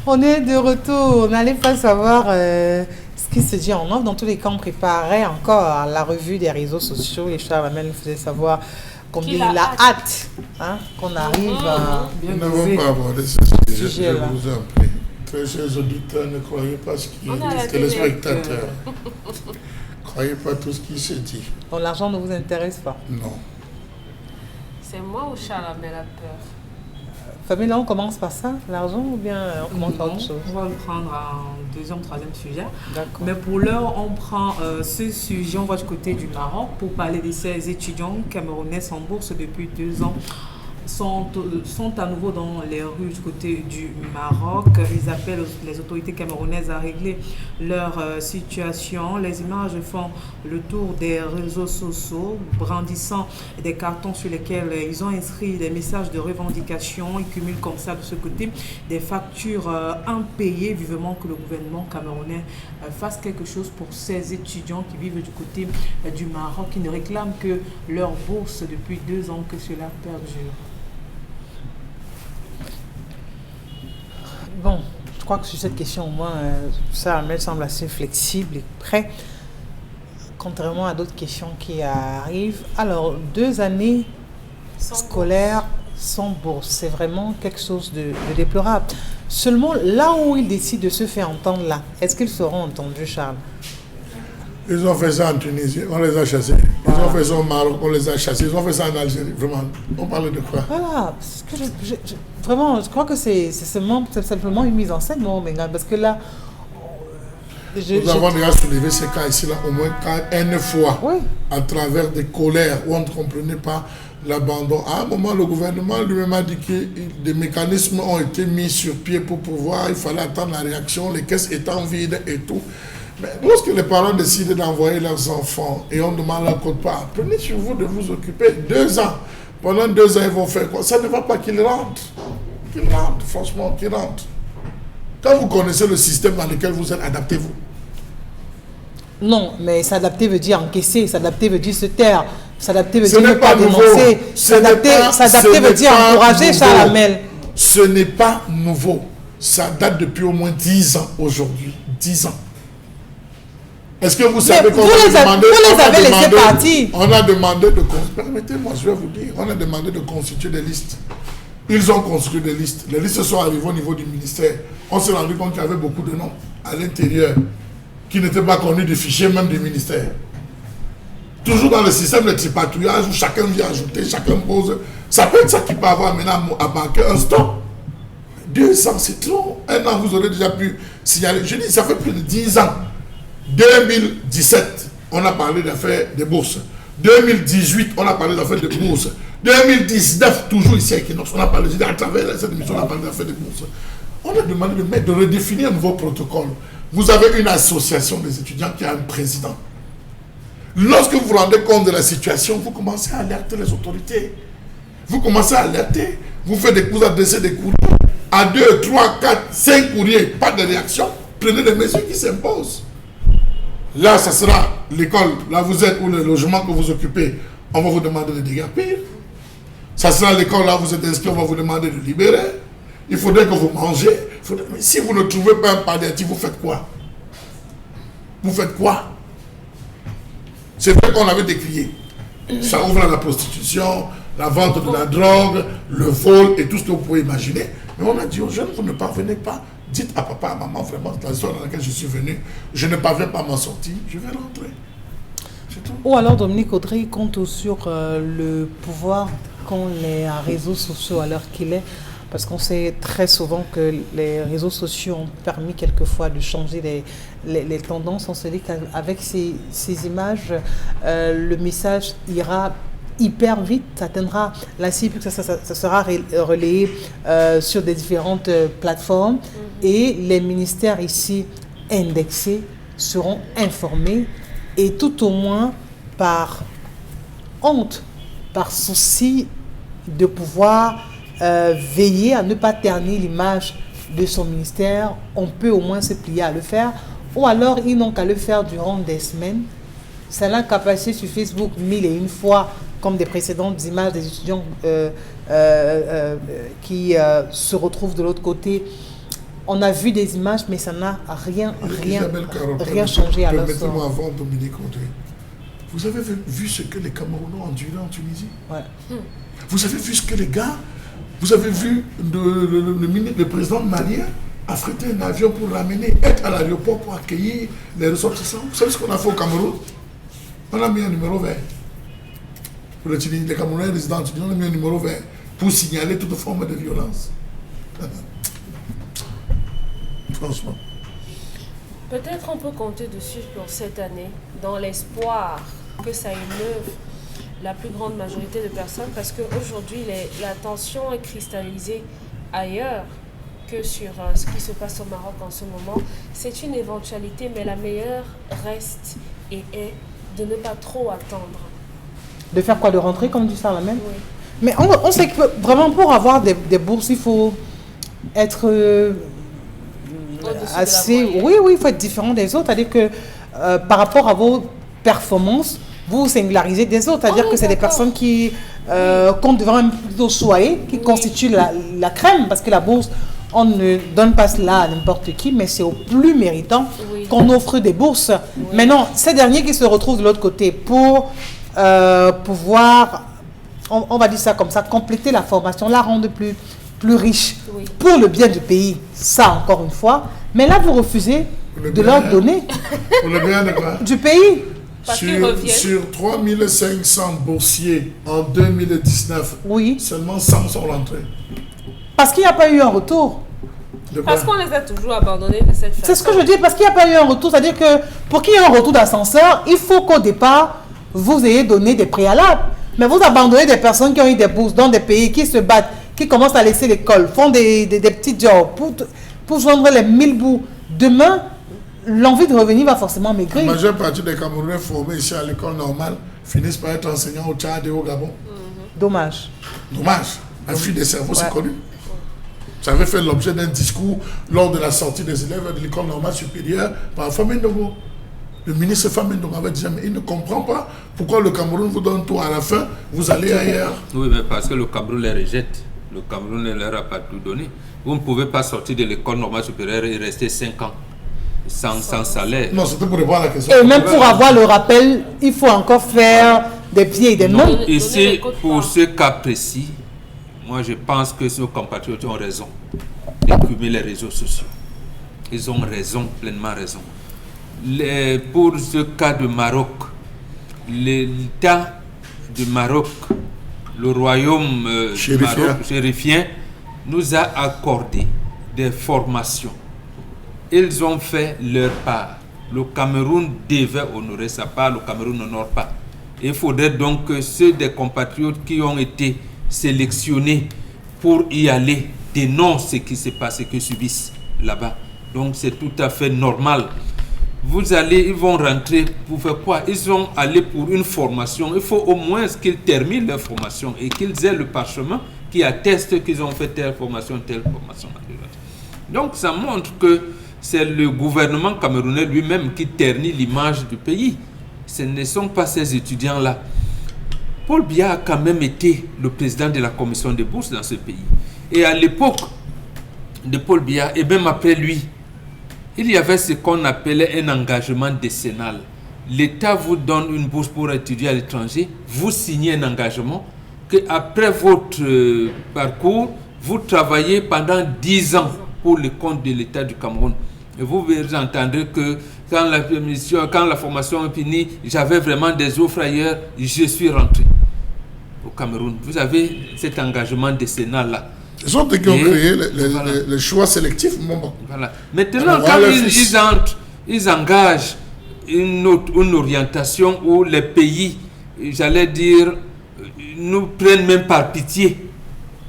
On est de retour. On n'allait pas savoir ce qui se dit en off. Dans tous les cas, on préparait encore la revue des réseaux sociaux. Et Charles Hamel nous faisait savoir combien il a hâte qu'on arrive à... Nous n'avons pas abordé ce sujet, je vous en prie. Très chers auditeurs, ne croyez pas ce qu'ils disent, téléspectateurs. Ne croyez pas tout ce qui se dit. Donc l'argent ne vous intéresse pas? Non. C'est moi ou Charles Hamel a peur? Famille, là, on commence par ça, l'argent, ou bien on commence par autre chose? On va le prendre en deuxième, troisième sujet. D'accord. Mais pour l'heure, on prend ce sujet, on va du côté du Maroc pour parler de ces étudiants camerounais en bourse depuis 2 ans. Sont à nouveau dans les rues du côté du Maroc. Ils appellent les autorités camerounaises à régler leur situation. Les images font le tour des réseaux sociaux, brandissant des cartons sur lesquels ils ont inscrit des messages de revendication. Ils cumulent comme ça de ce côté des factures impayées. Vivement que le gouvernement camerounais fasse quelque chose pour ces étudiants qui vivent du côté du Maroc, qui ne réclament que leur bourse depuis 2 ans, que cela perdure. Bon, je crois que sur cette question, au moins, ça me semble assez flexible et prêt, contrairement à d'autres questions qui arrivent. Alors, 2 années scolaires sans bourse, c'est vraiment quelque chose de déplorable. Seulement, là où ils décident de se faire entendre, là, est-ce qu'ils seront entendus, Charles? Ils ont fait ça en Tunisie, on les a chassés. Ils ont fait ça au Maroc, on les a chassés. Ils ont fait ça en Algérie, vraiment. On parle de quoi? Voilà, parce que vraiment, je crois que c'est simplement une mise en scène, non, parce que là... Nous avons déjà soulevé ces cas ici, là, au moins une fois, oui, à travers des colères où on ne comprenait pas l'abandon. À un moment, le gouvernement lui-même a dit que des mécanismes ont été mis sur pied pour pouvoir, il fallait attendre la réaction, les caisses étant vides et tout. Mais lorsque les parents décident d'envoyer leurs enfants et on demande leur quote-part, prenez sur vous de vous occuper 2 ans. Pendant 2 ans, ils vont faire quoi? Ça ne va pas qu'ils rentrent. Qu'ils rentrent, franchement, qu'ils rentrent. Quand vous connaissez le système dans lequel vous êtes, adaptez-vous. Non, mais s'adapter veut dire encaisser, s'adapter veut dire se taire, s'adapter veut Ce dire n'est ne pas pas nouveau. dénoncer, s'adapter veut dire encourager Charles Hamel. Ce n'est pas nouveau. Ça date depuis au moins 10 ans aujourd'hui. 10 ans. Est-ce que vous savez qu'on a demandé... Vous les avez laissés partir. On a demandé de... Permettez-moi, je vais vous dire. On a demandé de constituer des listes. Ils ont construit des listes. Les listes sont arrivées au niveau du ministère. On s'est rendu compte qu'il y avait beaucoup de noms à l'intérieur qui n'étaient pas connus du fichier même du ministère. Toujours dans le système de tripatouillage où chacun vient ajouter, chacun pose. Ça peut être ça qui peut avoir maintenant à marquer un stop. 2 ans, c'est trop. 1 an, vous aurez déjà pu signaler. Je dis, ça fait plus de 10 ans. 2017, on a parlé d'affaires de bourse. 2018, on a parlé d'affaires de bourse. 2019, toujours ici à Equinox, on a parlé, à travers cette émission, on a parlé d'affaires de bourse. On a demandé de redéfinir un nouveau protocole. Vous avez une association des étudiants qui a un président. Lorsque vous vous rendez compte de la situation, vous commencez à alerter les autorités. Vous commencez à alerter, vous adressez des courriers. À 2, 3, 4, 5 courriers, pas de réaction. Prenez des mesures qui s'imposent. Là, ça sera l'école, là vous êtes, ou le logement que vous occupez, on va vous demander de déguerpir. Ça sera l'école, là vous êtes inscrit, on va vous demander de libérer. Il faudrait que vous mangez. Mais si vous ne trouvez pas un palliatif, vous faites quoi? Vous faites quoi? C'est vrai qu'on avait décrié. Ça ouvre à la prostitution, la vente de la drogue, le vol et tout ce que vous pouvez imaginer. Mais on a dit aux jeunes, vous ne parvenez pas. Dites à papa, à maman, vraiment, dans l'histoire dans laquelle je suis venu, je ne parviens pas à m'en sortir, je vais rentrer. C'est tout. Ou alors Dominique Audrey compte sur le pouvoir qu'ont les réseaux sociaux à l'heure qu'il est, parce qu'on sait très souvent que les réseaux sociaux ont permis quelquefois de changer les tendances. On se dit qu'avec ces images, le message ira hyper vite, ça atteindra la cible, ça sera relayé sur des différentes plateformes et les ministères ici indexés seront informés et tout au moins par honte, par souci de pouvoir veiller à ne pas ternir l'image de son ministère, on peut au moins se plier à le faire, ou alors ils n'ont qu'à le faire durant des semaines. Ça n'a qu'à passer sur Facebook 1001 fois, comme des précédentes images des étudiants qui se retrouvent de l'autre côté. On a vu des images, mais ça n'a rien changé à leur sort. Permettez-moi avant Dominique André. Vous avez vu ce que les Camerounais ont enduré en Tunisie? Ouais. Vous avez vu ce que les gars... Vous avez vu le président malien affréter un avion pour l'amener, être à l'aéroport pour accueillir les ressortissants. Vous savez ce qu'on a fait au Cameroun? On a mis un numéro vert. Pour les Camerounais résidents en Tunisie, on a mis un numéro vert pour signaler toute forme de violence. Franchement. Peut-être on peut compter dessus pour cette année, dans l'espoir que ça émeuve la plus grande majorité de personnes, parce qu'aujourd'hui, la tension est cristallisée ailleurs que sur ce qui se passe au Maroc en ce moment. C'est une éventualité, mais la meilleure reste et est de ne pas trop attendre. De faire quoi? De rentrer, comme dit Charlemagne? Oui. Mais on sait que vraiment pour avoir des bourses, il faut être assez... Oui, il faut être différent des autres. C'est-à-dire que par rapport à vos performances, vous vous singularisez des autres. C'est-à-dire que c'est des personnes qui comptent devant un plutôt choyé, qui constituent la crème, parce que la bourse, on ne donne pas cela à n'importe qui, mais c'est aux plus méritants qu'on offre des bourses. Oui. Maintenant, ces derniers qui se retrouvent de l'autre côté pour pouvoir, on va dire ça comme ça, compléter la formation, la rendre plus riche pour le bien du pays, ça encore une fois. Mais là, vous refusez de leur donner pour le bien de quoi? Du pays. Sur 3500 boursiers en 2019, seulement 100 sont rentrés. Parce qu'il n'y a pas eu un retour. Parce qu'on les a toujours abandonnés de cette façon. C'est ce que je dis, parce qu'il n'y a pas eu un retour. C'est-à-dire que pour qu'il y ait un retour d'ascenseur, il faut qu'au départ, vous ayez donné des préalables. Mais vous abandonnez des personnes qui ont eu des bourses dans des pays qui se battent, qui commencent à laisser l'école, font des petits jobs pour joindre les 1000 bouts. Demain, l'envie de revenir va forcément maigrir. La majeure partie des Camerounais formés ici à l'école normale finissent par être enseignants au Tchad et au Gabon. Dommage. La fuite des cerveaux, c'est connu. Ça avait fait l'objet d'un discours lors de la sortie des élèves de l'école normale supérieure par Famine Ndongo. Le ministre Famine Ndongo avait dit, mais il ne comprend pas pourquoi le Cameroun vous donne tout à la fin, vous allez ailleurs. Oui, mais parce que le Cameroun les rejette. Le Cameroun ne leur a pas tout donné. Vous ne pouvez pas sortir de l'école normale supérieure et rester 5 ans sans salaire. Non, c'était pour répondre à la question. Et même pour avoir le rappel, il faut encore faire des pieds et des mains. Ici, pour ce cas précis, moi je pense que nos compatriotes ont raison d'écumer les réseaux sociaux. Ils ont raison, pleinement raison. Pour ce cas de Maroc, l'État du Maroc, le royaume chérifien, nous a accordé des formations. Ils ont fait leur part. Le Cameroun devait honorer sa part, le Cameroun n'honore pas. Il faudrait donc que ceux des compatriotes qui ont été sélectionnés pour y aller dénoncent ce qui se passe et que subissent là-bas. Donc c'est tout à fait normal. Ils vont rentrer pour faire quoi? Ils vont aller pour une formation. Il faut au moins qu'ils terminent leur formation et qu'ils aient le parchemin qui atteste qu'ils ont fait telle formation. Donc ça montre que c'est le gouvernement camerounais lui-même qui ternit l'image du pays. Ce ne sont pas ces étudiants-là. Paul Biya a quand même été le président de la commission des bourses dans ce pays. Et à l'époque de Paul Biya, et même après lui, il y avait ce qu'on appelait un engagement décennal. L'État vous donne une bourse pour étudier à l'étranger, vous signez un engagement qu'après votre parcours, vous travaillez pendant 10 ans pour le compte de l'État du Cameroun. Et vous entendrez que quand la formation est finie, j'avais vraiment des offres ailleurs, je suis rentré au Cameroun. Vous avez cet engagement décennal-là. Ce sont eux qui ont créé le choix sélectif. Voilà. Maintenant, quand ils entrent, ils engagent une orientation où les pays, j'allais dire, nous prennent même par pitié.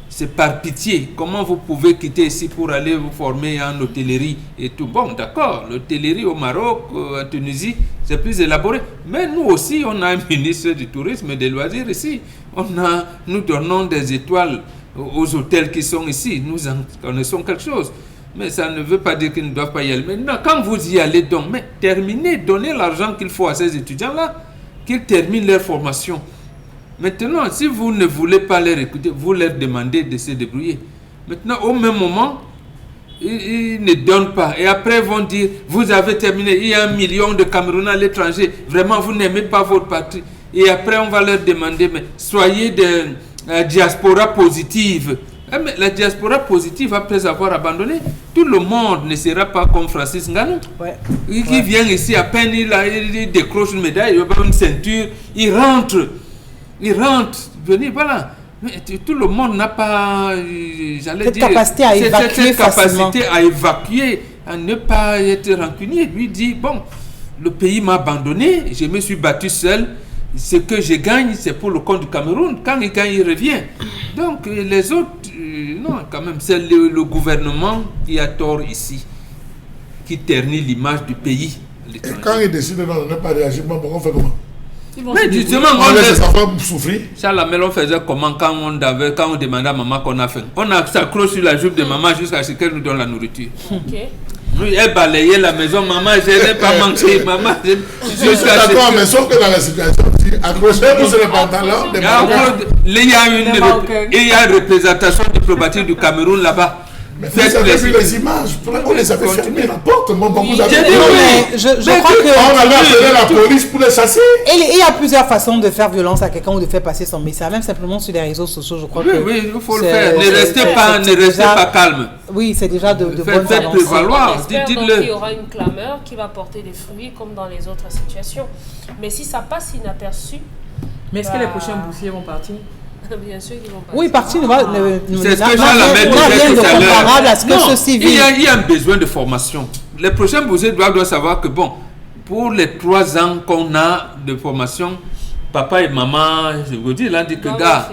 C'est par pitié. Comment vous pouvez quitter ici pour aller vous former en hôtellerie et tout? Bon, d'accord, l'hôtellerie au Maroc, en Tunisie, c'est plus élaboré. Mais nous aussi, on a un ministre du tourisme et des loisirs ici. Nous donnons des étoiles aux hôtels qui sont ici. Nous en connaissons quelque chose. Mais ça ne veut pas dire qu'ils ne doivent pas y aller. Maintenant, quand vous y allez donc, mais terminez, donnez l'argent qu'il faut à ces étudiants-là, qu'ils terminent leur formation. Maintenant, si vous ne voulez pas les écouter, vous leur demandez de se débrouiller. Maintenant, au même moment, ils ne donnent pas. Et après, ils vont dire, vous avez terminé, il y a 1 million de Camerounais à l'étranger, vraiment, vous n'aimez pas votre parti. Et après, on va leur demander, mais soyez de diaspora positive. Mais la diaspora positive, après avoir abandonné, tout le monde ne sera pas comme Francis Ngannou. Qui vient ici, à peine il décroche une médaille, il a une ceinture, il rentre, venez, voilà. Mais tout le monde n'a pas, cette capacité à évacuer facilement. Cette capacité à évacuer, à ne pas être rancunier. Lui dit, bon, le pays m'a abandonné, je me suis battu seul. Ce que je gagne, c'est pour le compte du Cameroun. Quand il gagne, il revient. Donc, les autres, non, quand même, c'est le gouvernement qui a tort ici, qui ternit l'image du pays. Et quand il décide de ne pas réagir, on fait comment? Mais justement, on laisse sa femme souffrir. Charles Amel, on faisait comment quand on demandait à maman qu'on a faim? On a s'accroché sur la jupe de maman jusqu'à ce qu'elle nous donne la nourriture. Lui, elle balayait la maison, maman, je n'ai pas mangé, maman. Je suis d'accord, mais sauf que dans la situation, accrochez-vous sur le pantalon de maman. Il y a une représentation diplomatique du Cameroun là-bas. Mais vous avez vu les images, on les avait fermées la porte. Vous avez je crois que on avait appelé la police pour les chasser. Il y a plusieurs façons de faire violence à quelqu'un ou de faire passer son message, même simplement sur les réseaux sociaux. Je crois que oui, il faut le faire. Ne restez pas calme. Oui, c'est déjà de bonnes faites prévaloir. Dites-le. Il y aura une clameur qui va porter des fruits comme dans les autres situations. Mais si ça passe inaperçu. Mais est-ce que les prochains boursiers vont partir? Bien sûr qu'ils vont partir. Oui, partir c'est ce que Jean-Lamel disait tout à l'heure. Il y a un besoin de formation. Les prochains boursiers doivent savoir que, bon, pour les 3 ans qu'on a de formation, papa et maman, je vous dis, là, dit que, gars,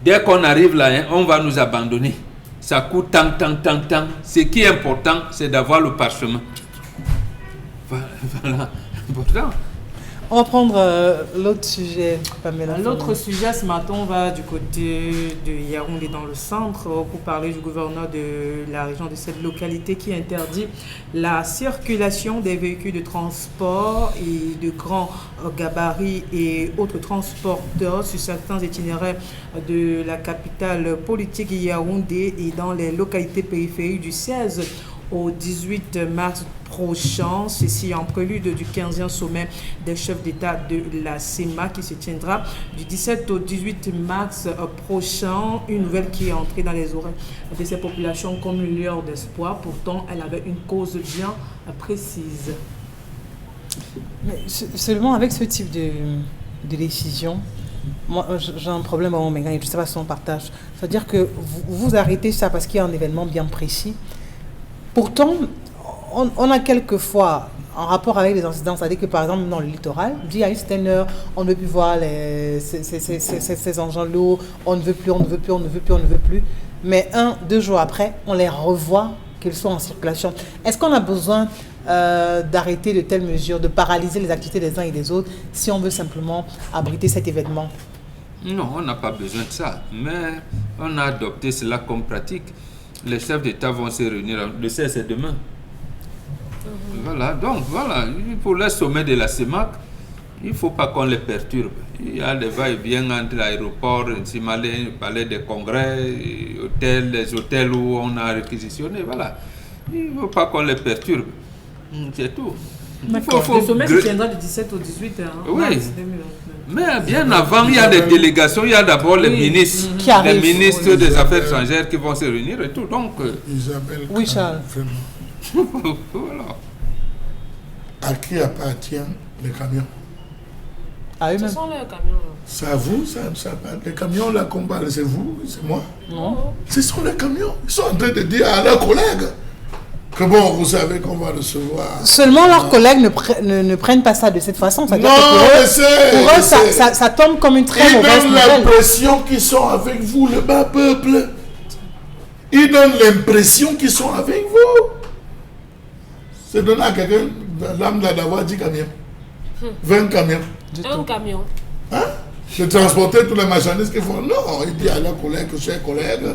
dès qu'on arrive là, on va nous abandonner. Ça coûte tant. Ce qui est important, c'est d'avoir le parchemin. Voilà, important. On va prendre l'autre sujet, Pamela. L'autre sujet, ce matin, on va du côté de Yaoundé dans le centre pour parler du gouverneur de la région de cette localité qui interdit la circulation des véhicules de transport et de grands gabarits et autres transporteurs sur certains itinéraires de la capitale politique Yaoundé et dans les localités périphériques du 16 au 18 mars prochain, ceci en prélude du 15e sommet des chefs d'État de la CEMA qui se tiendra du 17 au 18 mars prochain. Une nouvelle qui est entrée dans les oreilles de ces populations comme une lueur d'espoir. Pourtant, elle avait une cause bien précise. Mais seulement avec ce type de décision, moi j'ai un problème à mon méga, je ne sais pas si on partage. C'est-à-dire que vous arrêtez ça parce qu'il y a un événement bien précis. Pourtant, on a quelquefois, en rapport avec les incidents, c'est-à-dire que par exemple dans le littoral, il y a une certaine heure, on ne veut plus voir ces engins lourds, on ne veut plus. Mais 1-2 jours après, on les revoit qu'ils sont en circulation. Est-ce qu'on a besoin d'arrêter de telles mesures, de paralyser les activités des uns et des autres, si on veut simplement abriter cet événement? Non, on n'a pas besoin de ça, mais on a adopté cela comme pratique. Les chefs d'État vont se réunir, le 16 c'est demain. Voilà, donc voilà, pour le sommet de la CEMAC, il ne faut pas qu'on les perturbe. Il y a des va-et-vient entre l'aéroport, le palais des congrès, les hôtels où on a réquisitionné, voilà. Il ne faut pas qu'on les perturbe. C'est tout. Le sommet se tiendra du 17 au 18 oui. Mais bien avant, il y a des délégations, il y a d'abord les ministres, les ministres des Affaires étrangères qui vont se réunir et tout. Donc, Isabelle, oui, Charles. Voilà. À qui appartient les camions? À eux-mêmes. Ce sont leurs camions. C'est à vous, ça les camions là qu'on parle, c'est vous, c'est moi? Non. Ce sont les camions. Ils sont en train de dire à leurs collègues que bon, vous savez qu'on va recevoir. Seulement leurs collègues ne prennent pas ça de cette façon. Non, pour eux, ça tombe comme une très mauvaise nouvelle. Ils donnent l'impression qu'ils sont avec vous, le bas peuple. Ils donnent l'impression qu'ils sont avec vous. C'est donné à quelqu'un, l'âme d'avoir 10 camions. 20 camions. Un camion. Hein? De transporter tous les marchandises qu'ils font. Non, il dit à leurs collègues, chers collègues,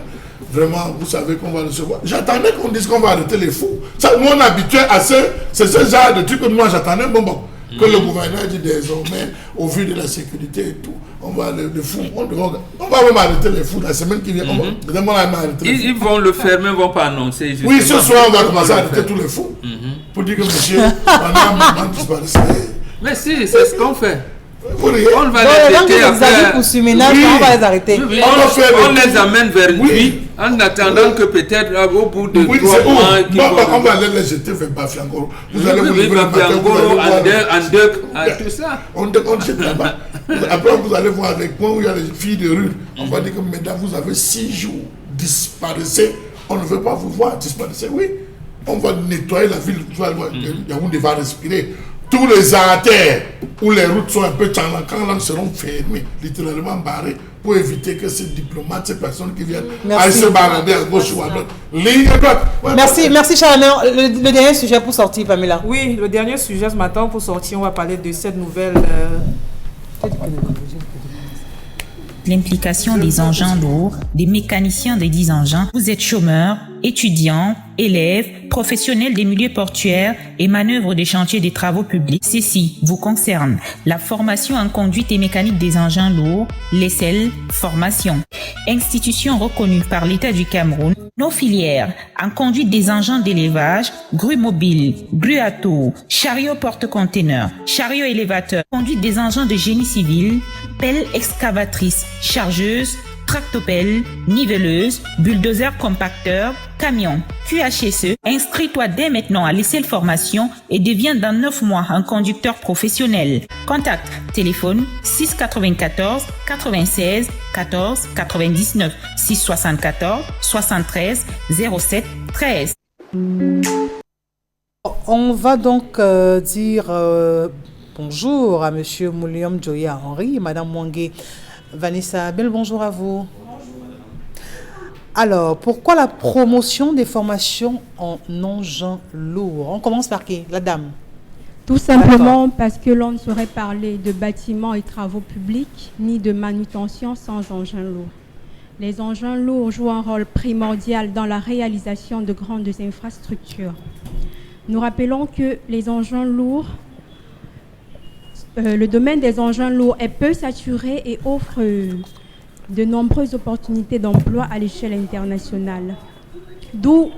vraiment, vous savez qu'on va recevoir. J'attendais qu'on dise qu'on va arrêter les fous. Ça, nous, on est habitué à c'est ce genre de trucs que moi, j'attendais. Bon. que le gouverneur dit désormais, au vu de la sécurité et tout, on va le fou, on va même arrêter les fous la semaine qui vient. Ils vont le fermer, ils ne vont pas annoncer. Justement. Oui, ce soir, on va commencer à arrêter tous les fous pour dire que monsieur, pendant disparaissait. Mais si, c'est ce qu'on fait. On va les arrêter après. On va les arrêter. On les amène vers lui en attendant que peut-être au bout de 3 mois... On va aller les jeter vers Bafiangoro. Vous allez vous lever Bafiangoro, en tout ça. On jette là-bas. Après, vous allez voir les coins où il y a les filles de rue. On va dire que mesdames, vous avez 6 jours. Disparaissez. On ne veut pas vous voir disparaissez. Oui. On va nettoyer la ville. Yaoundé va respirer. Tous les artères où les routes sont un peu tchanlankanlan seront fermées, littéralement barrées, pour éviter que ces diplomates, ces personnes qui viennent aillent se balader à gauche ou à droite. Ligne à droite. Merci Charles. Le dernier sujet pour sortir, Pamela. Oui, le dernier sujet ce matin pour sortir, on va parler de cette nouvelle... L'implication des engins lourds, des mécaniciens des 10 engins. Vous êtes chômeurs, étudiants, élèves, professionnels des milieux portuaires et manœuvres des chantiers des travaux publics. Ceci vous concerne. La formation en conduite et mécanique des engins lourds, l'ESSEL formation. Institution reconnue par l'État du Cameroun. Nos filières en conduite des engins d'élevage, grues mobiles, grues à tour, chariots porte-containers, chariots élévateurs, conduite des engins de génie civil, pelles excavatrices, chargeuses, tractopelles, nivelleuses, bulldozers compacteurs, camions. QHSE, inscris-toi dès maintenant à l'ESSEL formation et deviens dans 9 mois un conducteur professionnel. Contact, téléphone 694 96 14 99 674 73 07 13. On va donc dire bonjour à Monsieur Mouliam Joya Henry et Madame Mwangé Vanessa Abel. Bonjour à vous. Alors, pourquoi la promotion des formations en engins lourds? On commence par qui? La dame. Tout simplement parce que l'on ne saurait parler de bâtiments et travaux publics ni de manutention sans engins lourds. Les engins lourds jouent un rôle primordial dans la réalisation de grandes infrastructures. Nous rappelons que les engins lourds, le domaine des engins lourds est peu saturé et offre de nombreuses opportunités d'emploi à l'échelle internationale. D'où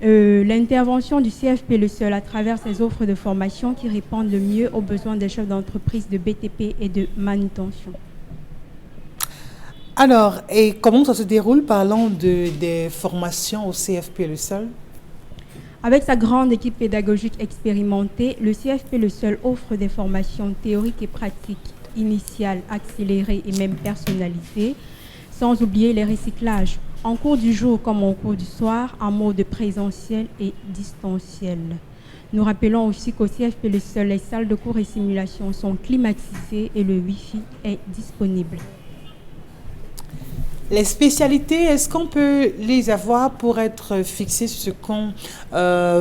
l'intervention du CFP le seul à travers ses offres de formation qui répondent le mieux aux besoins des chefs d'entreprise de BTP et de manutention. Alors, et comment ça se déroule parlant des formations au CFP le seul? Avec sa grande équipe pédagogique expérimentée, le CFP le seul offre des formations théoriques et pratiques initiales, accélérées et même personnalisées, sans oublier les recyclages, en cours du jour comme en cours du soir, en mode présentiel et distanciel. Nous rappelons aussi qu'au CFP le seul, les salles de cours et simulations sont climatisées et le Wi-Fi est disponible. Les spécialités, est-ce qu'on peut les avoir pour être fixées sur ce qu'on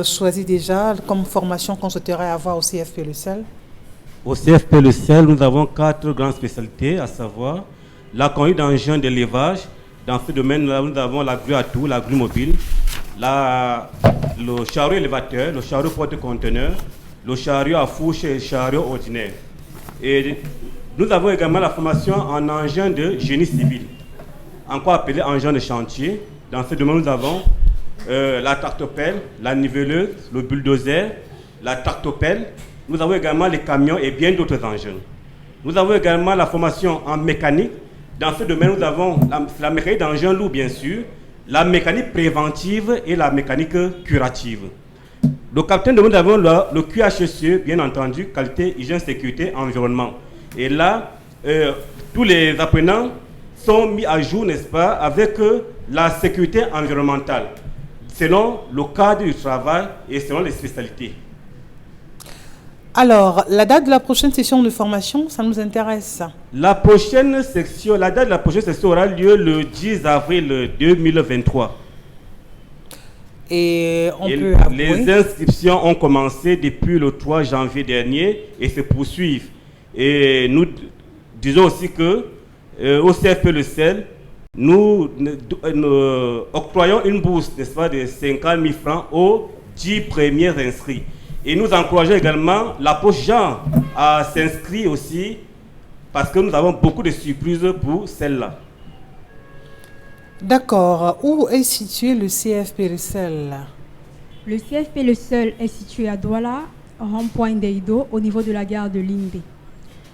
choisit déjà comme formation qu'on souhaiterait avoir au CFP le seul? Au CFP le seul, nous avons 4 grandes spécialités, à savoir la conduite d'engins d'élevage. Dans ce domaine-là, nous avons la grue à tour, la grue mobile, le chariot élévateur, le chariot porte-conteneur, le chariot à fourche et le chariot ordinaire. Et nous avons également la formation en engin de génie civil, encore appelé engin de chantier. Dans ce domaine, nous avons la tractopelle, la niveleuse, le bulldozer, la tractopelle. Nous avons également les camions et bien d'autres engins. Nous avons également la formation en mécanique. Dans ce domaine, nous avons la mécanique d'engins lourds, bien sûr, la mécanique préventive et la mécanique curative. Le capitaine de nous avons le QHSE, bien entendu, qualité, hygiène, sécurité, environnement. Et là, tous les apprenants sont mis à jour, n'est-ce pas, avec la sécurité environnementale, selon le cadre du travail et selon les spécialités. Alors, la date de la prochaine session de formation, ça nous intéresse. La date de la prochaine session aura lieu le 10 avril 2023. Et les inscriptions ont commencé depuis le 3 janvier dernier et se poursuivent. Et nous disons aussi que au CFP le CEL, nous octroyons une bourse, n'est-ce pas, de 50 000 francs aux 10 premiers inscrits. Et nous encourageons également l'approche genre à s'inscrire aussi parce que nous avons beaucoup de surprises pour celle-là. D'accord. Où est situé le CFP Le Seul? Le CFP Le Seul est situé à Douala, rond-point d'Eido, au niveau de la gare de Limbé.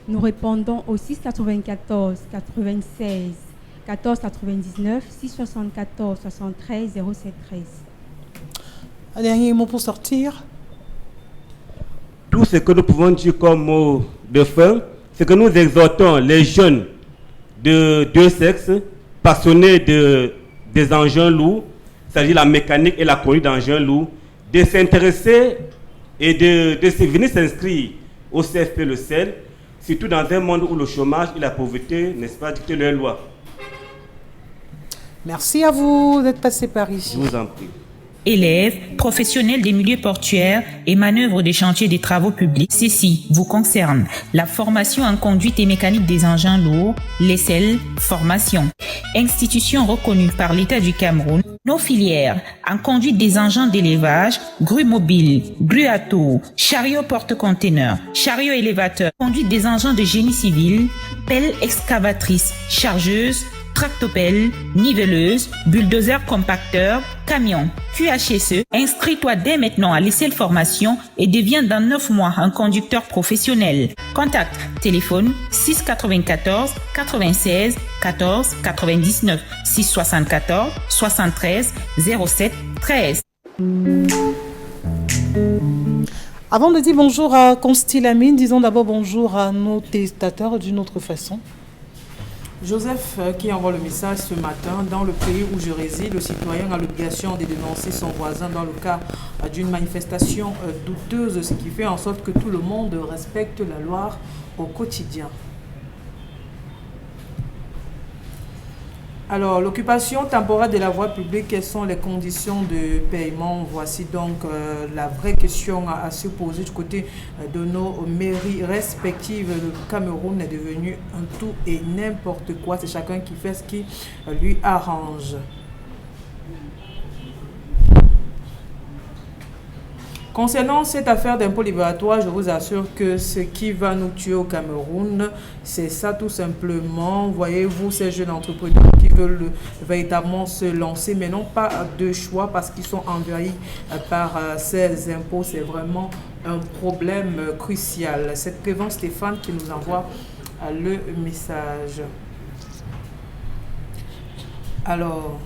Nous répondons au 694 96 14 99 674 73 07 13. Un dernier mot pour sortir. Tout ce que nous pouvons dire comme mot de fin, c'est que nous exhortons les jeunes de deux sexes, passionnés des engins lourds, c'est-à-dire la mécanique et la conduite d'engins lourds, de s'intéresser et de venir s'inscrire au CFP Le Sel, surtout dans un monde où le chômage et la pauvreté, n'est-ce pas, dictent leurs lois. Merci à vous d'être passé par ici. Je vous en prie. Élèves, professionnels des milieux portuaires et manœuvres des chantiers des travaux publics. Ceci vous concerne. La formation en conduite et mécanique des engins lourds, l'ESSEL, formation. Institution reconnue par l'État du Cameroun. Nos filières en conduite des engins d'élevage, grue mobile, grue à tour, chariot porte-conteneurs, chariot élévateur, conduite des engins de génie civil, pelle excavatrice, chargeuse, tractopelle, niveleuse, bulldozer compacteur, camion, QHSE. Inscris-toi dès maintenant à l'ESSEL formation et deviens dans 9 mois un conducteur professionnel. Contact téléphone 694 96 14 99 674 73 07 13. Avant de dire bonjour à Constilamine, disons d'abord bonjour à nos téléspectateurs d'une autre façon. Joseph qui envoie le message ce matin. Dans le pays où je réside, le citoyen a l'obligation de dénoncer son voisin dans le cas d'une manifestation douteuse, ce qui fait en sorte que tout le monde respecte la loi au quotidien. Alors, l'occupation temporaire de la voie publique, quelles sont les conditions de paiement? Voici donc la vraie question à se poser du côté de nos mairies respectives. Le Cameroun est devenu un tout et n'importe quoi. C'est chacun qui fait ce qui lui arrange. Concernant cette affaire d'impôt libératoire, je vous assure que ce qui va nous tuer au Cameroun, c'est ça tout simplement. Voyez-vous, ces jeunes entrepreneurs qui veulent véritablement se lancer, mais n'ont pas de choix parce qu'ils sont envahis par ces impôts. C'est vraiment un problème crucial. C'est Prévent Stéphane qui nous envoie le message. Alors...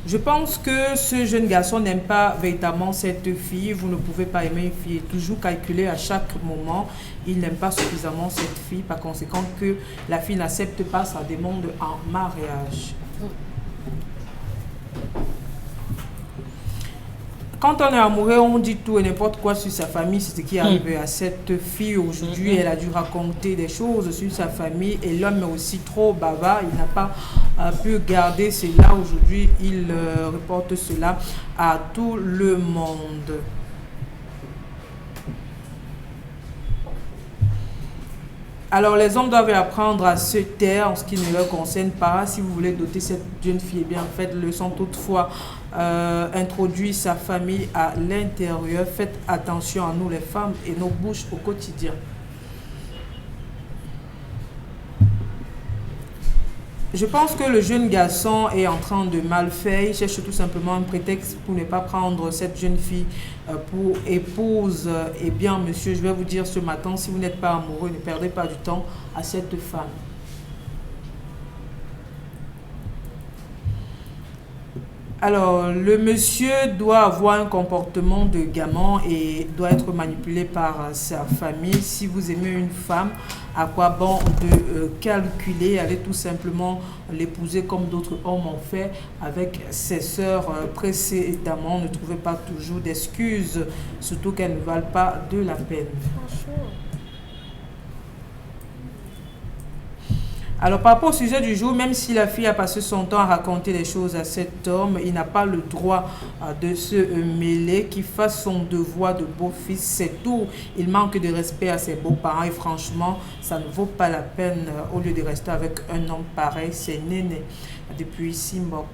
je pense que ce jeune garçon n'aime pas véritablement cette fille. Vous ne pouvez pas aimer une fille et toujours calculer à chaque moment. Il n'aime pas suffisamment cette fille. Par conséquent, que la fille n'accepte pas sa demande en mariage. Quand on est amoureux, on dit tout et n'importe quoi sur sa famille. C'est ce qui arrive à cette fille aujourd'hui. Elle a dû raconter des choses sur sa famille et l'homme est aussi trop bavard. Il n'a pas pu garder cela. Aujourd'hui, il reporte cela à tout le monde. Alors, les hommes doivent apprendre à se taire en ce qui ne leur concerne pas. Si vous voulez doter cette jeune fille, eh bien, faites-le sans toutefois introduire sa famille à l'intérieur. Faites attention à nous, les femmes, et nos bouches au quotidien. Je pense que le jeune garçon est en train de mal faire. Il cherche tout simplement un prétexte pour ne pas prendre cette jeune fille pour épouse. Eh bien, monsieur, je vais vous dire ce matin, si vous n'êtes pas amoureux, ne perdez pas du temps à cette femme. Alors, le monsieur doit avoir un comportement de gamin et doit être manipulé par sa famille. Si vous aimez une femme, à quoi bon de calculer? Allez tout simplement l'épouser comme d'autres hommes ont fait avec ses sœurs précédemment. Ne trouvez pas toujours d'excuses, surtout qu'elles ne valent pas de la peine. Franchement. Alors, par rapport au sujet du jour, même si la fille a passé son temps à raconter des choses à cet homme, il n'a pas le droit de se mêler, qu'il fasse son devoir de beau-fils, c'est tout. Il manque de respect à ses beaux-parents et franchement, ça ne vaut pas la peine au lieu de rester avec un homme pareil. C'est Néné, depuis Simbok.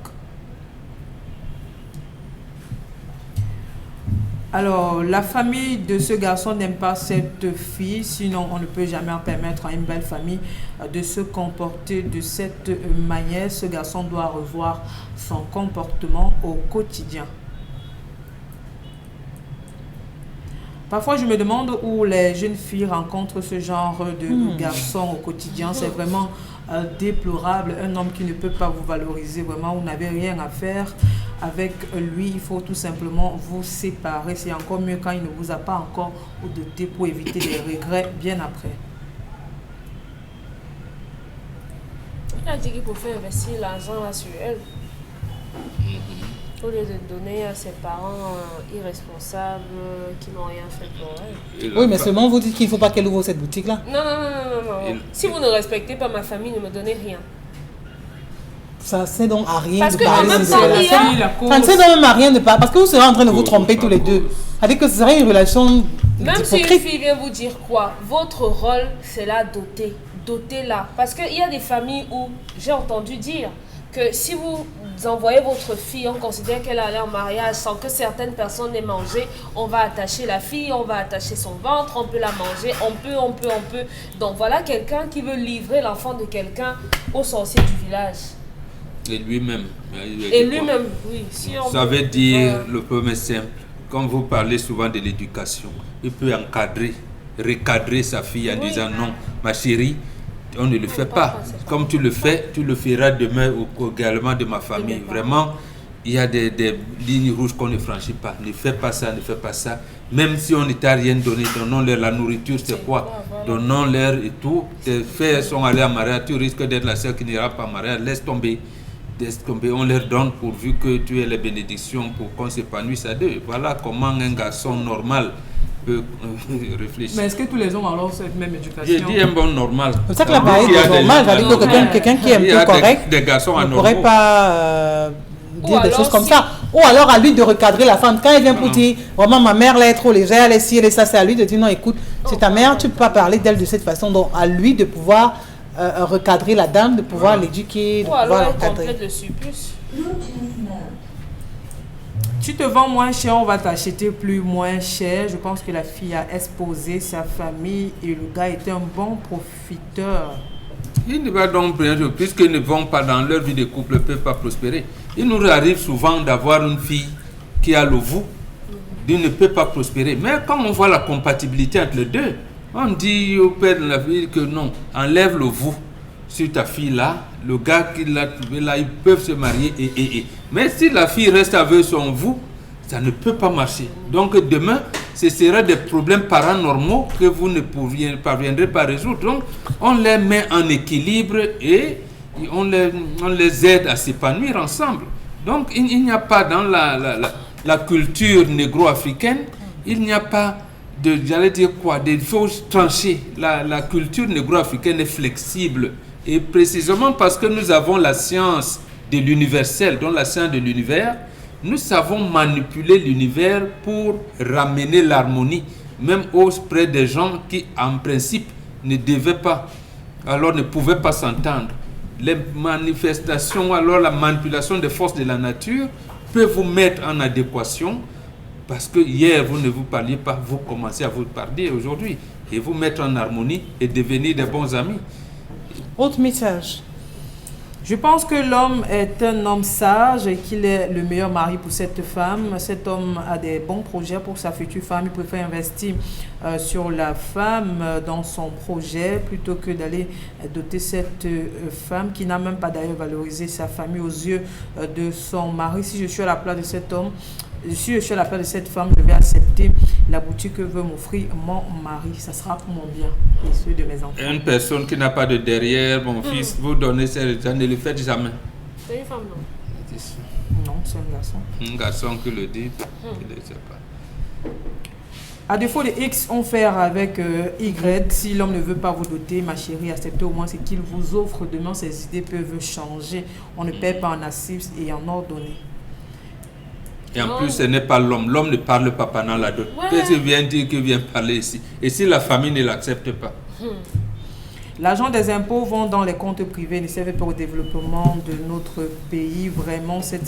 Alors, la famille de ce garçon n'aime pas cette fille, sinon on ne peut jamais permettre à une belle famille de se comporter de cette manière. Ce garçon doit revoir son comportement au quotidien. Parfois, je me demande où les jeunes filles rencontrent ce genre de garçon au quotidien. C'est vraiment déplorable. Un homme qui ne peut pas vous valoriser, vraiment, vous n'avez rien à faire avec lui. Il faut tout simplement vous séparer. C'est encore mieux quand il ne vous a pas encore doté pour éviter des regrets bien après. Il a dit qu'il pouvait investir l'argent là sur elle. Au lieu de donner à ses parents irresponsables qui n'ont rien fait pour elle. Oui, mais seulement vous dites qu'il ne faut pas qu'elle ouvre cette boutique-là. Non. Si vous ne respectez pas ma famille, ne me donnez rien. Ça c'est donc à rien parce de que parler. en même temps, ça ne sert donc même à rien de parler. Parce que vous serez en train de vous tromper tous les deux. C'est-à-dire que ce serait une relation. Même si une fille vient vous dire quoi, votre rôle, c'est la doter. Dotez-la. Parce qu'il y a des familles où j'ai entendu dire que si vous envoyez votre fille, on considère qu'elle allait en mariage sans que certaines personnes aient mangé, on va attacher la fille, on va attacher son ventre, on peut la manger, on peut. Donc voilà quelqu'un qui veut livrer l'enfant de quelqu'un au sorcier du village. Et lui-même. Oui. Si on ça veut dire, le premier simple, quand vous parlez souvent de l'éducation, il peut recadrer sa fille en disant non, ma chérie, on ne le fait pas. Comme tu le fais, tu le feras demain également de ma famille. Vraiment, il y a des lignes rouges qu'on ne franchit pas. Ne fais pas ça, ne fais pas ça. Même si on ne t'a rien donné, donnons-leur la nourriture, c'est quoi? Donnons-leur et tout. Tes frères sont allés en mariage, tu risques d'être la seule qui n'ira pas en mariage. Laisse tomber. On leur donne pourvu que tu aies les bénédictions pour qu'on s'épanouisse à deux. Voilà comment un garçon normal peut réfléchir. Mais est-ce que tous les hommes ont alors cette même éducation? J'ai dit un bon normal. C'est ça que la parole est normale. C'est-à-dire que quelqu'un qui est un peu correct ne pourrait pas dire des choses comme ça. Ou alors à lui de recadrer la femme. Quand elle vient pour dire, vraiment ma mère là est trop légère, elle est ci, elle est ça, c'est à lui de dire non, écoute, c'est ta mère, tu ne peux pas parler d'elle de cette façon. Donc à lui de pouvoir recadrer la dame, de pouvoir l'éduquer, de pouvoir l'encadrer. Le surplus. Tu te vends moins cher, on va t'acheter plus moins cher. Je pense que la fille a exposé sa famille et le gars était un bon profiteur. Ils ne va donc puisqu'ils ne vont pas dans leur vie de couple, ne peuvent pas prospérer. Il nous arrive souvent d'avoir une fille qui a le vous, ne peut pas prospérer. Mais quand on voit la compatibilité entre les deux, on dit au père de la ville que non, enlève le vous sur ta fille là, le gars qui l'a trouvé là, ils peuvent se marier Mais si la fille reste avec son vous, ça ne peut pas marcher. Donc demain, ce sera des problèmes paranormaux que vous ne parviendrez pas à résoudre. Donc on les met en équilibre et on les aide à s'épanouir ensemble. Donc il n'y a pas dans la culture négro-africaine, il n'y a pas des fausses tranchées. La culture négro-africaine est flexible. Et précisément parce que nous avons la science de l'universel, donc la science de l'univers, nous savons manipuler l'univers pour ramener l'harmonie, même auprès des gens qui, en principe, ne devaient pas, alors ne pouvaient pas s'entendre. Les manifestations, alors la manipulation des forces de la nature peut vous mettre en adéquation, parce que hier, vous ne vous parliez pas, vous commencez à vous parler aujourd'hui, et vous mettre en harmonie et devenir des bons amis. Autre message. Je pense que l'homme est un homme sage et qu'il est le meilleur mari pour cette femme. Cet homme a des bons projets pour sa future femme. Il préfère investir sur la femme dans son projet plutôt que d'aller doter cette femme qui n'a même pas d'ailleurs valorisé sa famille aux yeux de son mari. Si je suis à la place de cet homme, si je suis à la place de cette femme, je vais accepter la boutique que veut m'offrir mon mari. Ça sera pour mon bien et ceux de mes enfants. Une personne qui n'a pas de derrière, mon fils, vous donnez ça, ne le faites jamais. C'est une femme, non? Non, c'est un garçon. Un garçon qui le dit, il ne sait pas. À défaut de X, on fait avec Y. Si l'homme ne veut pas vous doter, ma chérie, acceptez au moins ce qu'il vous offre. Demain, ses idées peuvent changer. On ne paie pas en assise et en ordonnée. Et en plus, ce n'est pas l'homme. L'homme ne parle pas pendant la dot. Qu'est-ce qu'il vient dire qu'il vient parler ici? Et si la famille ne l'accepte pas? L'argent des impôts vont dans les comptes privés, ne servent pas au développement de notre pays. Vraiment, cette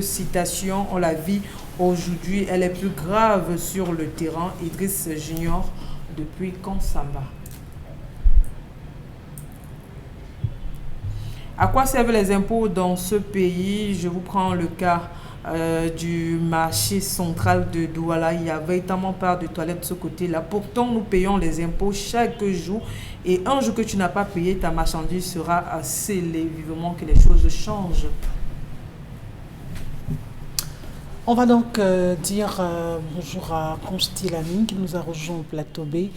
citation, on la vit Aujourd'hui, elle est plus grave sur le terrain. Idriss Junior, depuis Kansamba. À quoi servent les impôts dans ce pays? Je vous prends le cas du marché central de Douala. Il y a véritablement pas de toilettes de ce côté-là. Pourtant, nous payons les impôts chaque jour. Et un jour que tu n'as pas payé, ta marchandise sera scellée. Vivement que les choses changent. On va donc dire bonjour à Constilamine qui nous a rejoint au plateau B.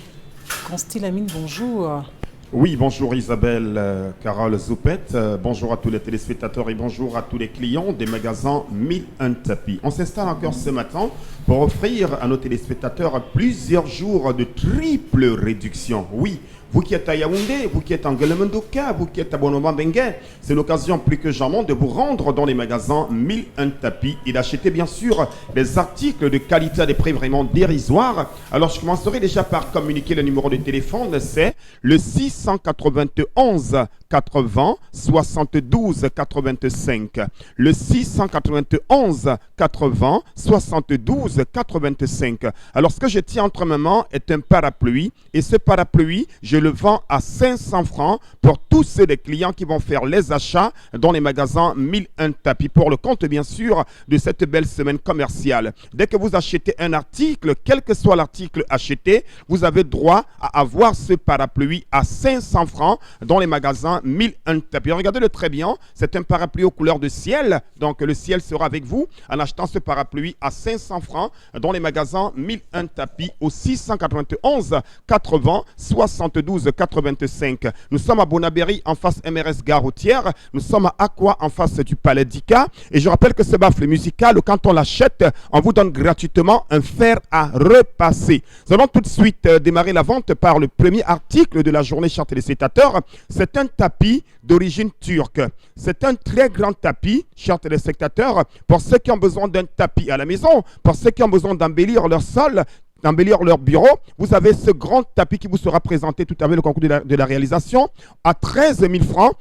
Constilamine, bonjour. Oui, bonjour Isabelle Carole Zoupette, bonjour à tous les téléspectateurs et bonjour à tous les clients des magasins 1001 tapis. On s'installe encore ce matin pour offrir à nos téléspectateurs plusieurs jours de triple réduction. Oui, vous qui êtes à Yaoundé, vous qui êtes en Guelemendoka, vous qui êtes à Bonoban-Benguet, c'est l'occasion plus que jamais de vous rendre dans les magasins 1001 tapis et d'acheter bien sûr des articles de qualité à des prix vraiment dérisoires. Alors je commencerai déjà par communiquer le numéro de téléphone, c'est le 691 80 72 85. Le 691 80 72 85. Alors ce que je tiens entre mes mains est un parapluie et ce parapluie, je le vends à 500 francs pour tous ces clients qui vont faire les achats dans les magasins 1001 tapis pour le compte bien sûr de cette belle semaine commerciale. Dès que vous achetez un article, quel que soit l'article acheté, vous avez droit à avoir ce parapluie à 500 francs dans les magasins 1001 tapis. Regardez-le très bien, c'est un parapluie aux couleurs de ciel, donc le ciel sera avec vous en achetant ce parapluie à 500 francs dans les magasins 1001 tapis au 691 80 72 85. Nous sommes à Bonabéry en face MRS Gare Routière, nous sommes à Aqua en face du Palais d'Ika et je rappelle que ce baffle musical, quand on l'achète, on vous donne gratuitement un fer à repasser. Nous allons tout de suite démarrer la vente par le premier article de la journée, chers téléspectateurs. C'est un tapis d'origine turque. C'est un très grand tapis, chers téléspectateurs, pour ceux qui ont besoin d'un tapis à la maison, pour ceux qui ont besoin d'embellir leur sol, d'embellir leur bureau. Vous avez ce grand tapis qui vous sera présenté tout à l'heure, le concours de la réalisation, à 13 000 francs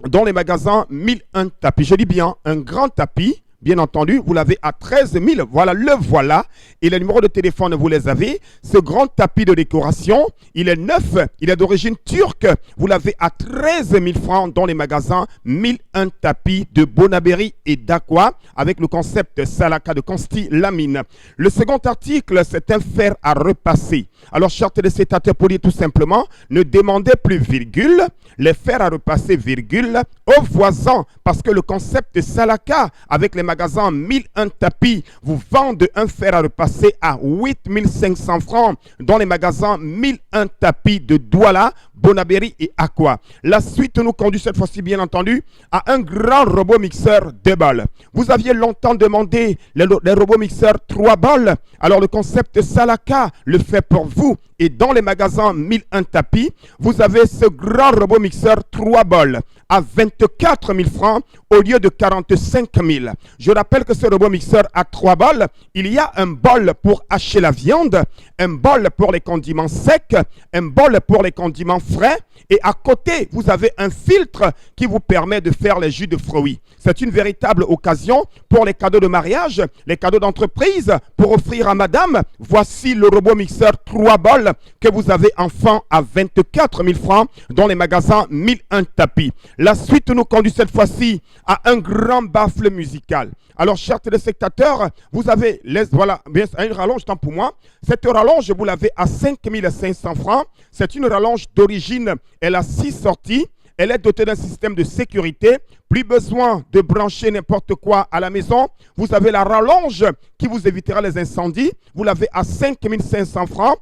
dans les magasins 1001 tapis. Je dis bien un grand tapis. Bien entendu, vous l'avez à 13 000. Voilà, le voilà. Et les numéros de téléphone, vous les avez. Ce grand tapis de décoration, il est neuf. Il est d'origine turque. Vous l'avez à 13 000 francs dans les magasins 1001 tapis de Bonabéry et d'Aqua avec le concept Salaka de Consti-Lamine. Le second article, c'est un fer à repasser. Alors, chers téléspectateurs, pour dire tout simplement, ne demandez plus virgule. Les fers à repasser virgule aux voisins parce que le concept Salaka avec les magasins 1001 tapis vous vendent un fer à repasser à 8 500 francs dans les magasins 1001 tapis de Douala, Bonabéry et Aqua. La suite nous conduit cette fois-ci bien entendu à un grand robot mixeur 2 balles. Vous aviez longtemps demandé les robots mixeurs 3 balles. Alors le concept Salaka le fait pour vous. Et dans les magasins 1001 tapis, vous avez ce grand robot mixeur 3 balles à 24 000 francs au lieu de 45 000. Je rappelle que ce robot mixeur à 3 balles, il y a un bol pour hacher la viande, un bol pour les condiments secs, un bol pour les condiments frais et à côté, vous avez un filtre qui vous permet de faire les jus de fruits. C'est une véritable occasion pour les cadeaux de mariage, les cadeaux d'entreprise, pour offrir à madame. Voici le robot mixeur 3 balles que vous avez enfin à 24 000 francs dans les magasins 1001 tapis. La suite nous conduit cette fois-ci à un grand baffle musical. Alors, chers téléspectateurs, vous avez voilà, bien, une rallonge, tant pour moi. Cette rallonge, vous l'avez à 5 500 francs. C'est une rallonge d'origine. Elle a 6 sorties. Elle est dotée d'un système de sécurité. Plus besoin de brancher n'importe quoi à la maison. Vous avez la rallonge qui vous évitera les incendies. Vous l'avez à 5 500 francs.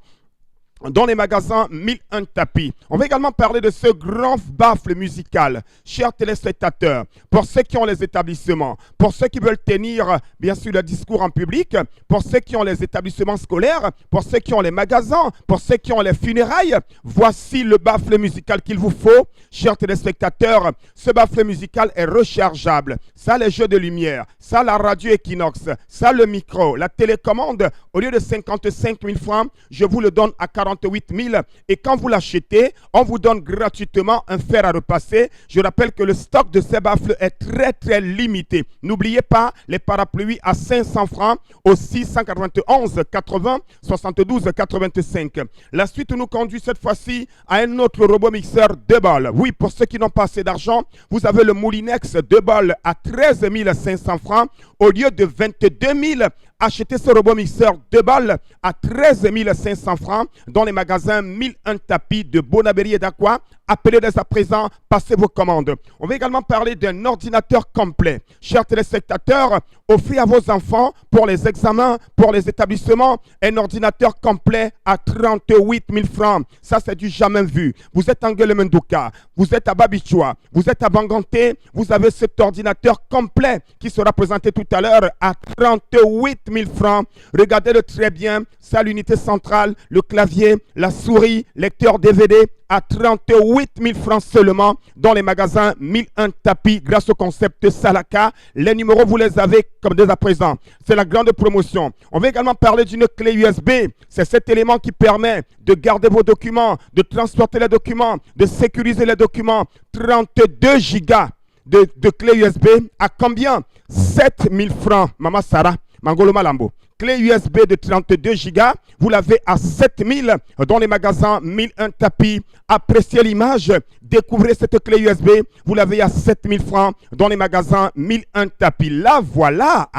Dans les magasins 1001 tapis. On va également parler de ce grand baffle musical. Chers téléspectateurs, pour ceux qui ont les établissements, pour ceux qui veulent tenir bien sûr le discours en public, pour ceux qui ont les établissements scolaires, pour ceux qui ont les magasins, pour ceux qui ont les funérailles, voici le baffle musical qu'il vous faut. Chers téléspectateurs, ce baffle musical est rechargeable. Ça, les jeux de lumière, ça, la radio Equinox, ça, le micro, la télécommande, au lieu de 55 000 francs, je vous le donne à 40 38 000. Et quand vous l'achetez, on vous donne gratuitement un fer à repasser. Je rappelle que le stock de ces baffles est très limité. N'oubliez pas les parapluies à 500 francs au 691 80 72 85. La suite nous conduit cette fois-ci à un autre robot mixeur 2 balles. Oui, pour ceux qui n'ont pas assez d'argent, vous avez le Moulinex 2 balles à 13 500 francs au lieu de 22 000. Achetez ce robot mixeur 2 balles à 13 500 francs dans les magasins 1001 tapis de Bonaberry et d'Aqua. Appelez dès à présent, passez vos commandes. On va également parler d'un ordinateur complet. Chers téléspectateurs, offrez à vos enfants pour les examens, pour les établissements, un ordinateur complet à 38 000 francs. Ça, c'est du jamais vu. Vous êtes en Guelemenduka, vous êtes à Babichoua, vous êtes à Banganté, vous avez cet ordinateur complet qui sera présenté tout à l'heure à 38 000 francs. Regardez-le très bien. Ça, l'unité centrale, le clavier, la souris, lecteur DVD à 38 000 francs seulement dans les magasins 1001 tapis grâce au concept Salaka. Les numéros, vous les avez comme dès à présent. C'est la grande promotion. On va également parler d'une clé USB. C'est cet élément qui permet de garder vos documents, de transporter les documents, de sécuriser les documents. 32 gigas de clé USB à combien? 7 000 francs. Mama Sarah, Mangolo Malambo. Clé USB de 32 gigas, vous l'avez à 7 000 dans les magasins 1001 tapis. Appréciez l'image, découvrez cette clé USB, vous l'avez à 7 000 francs dans les magasins 1001 tapis. Là, voilà,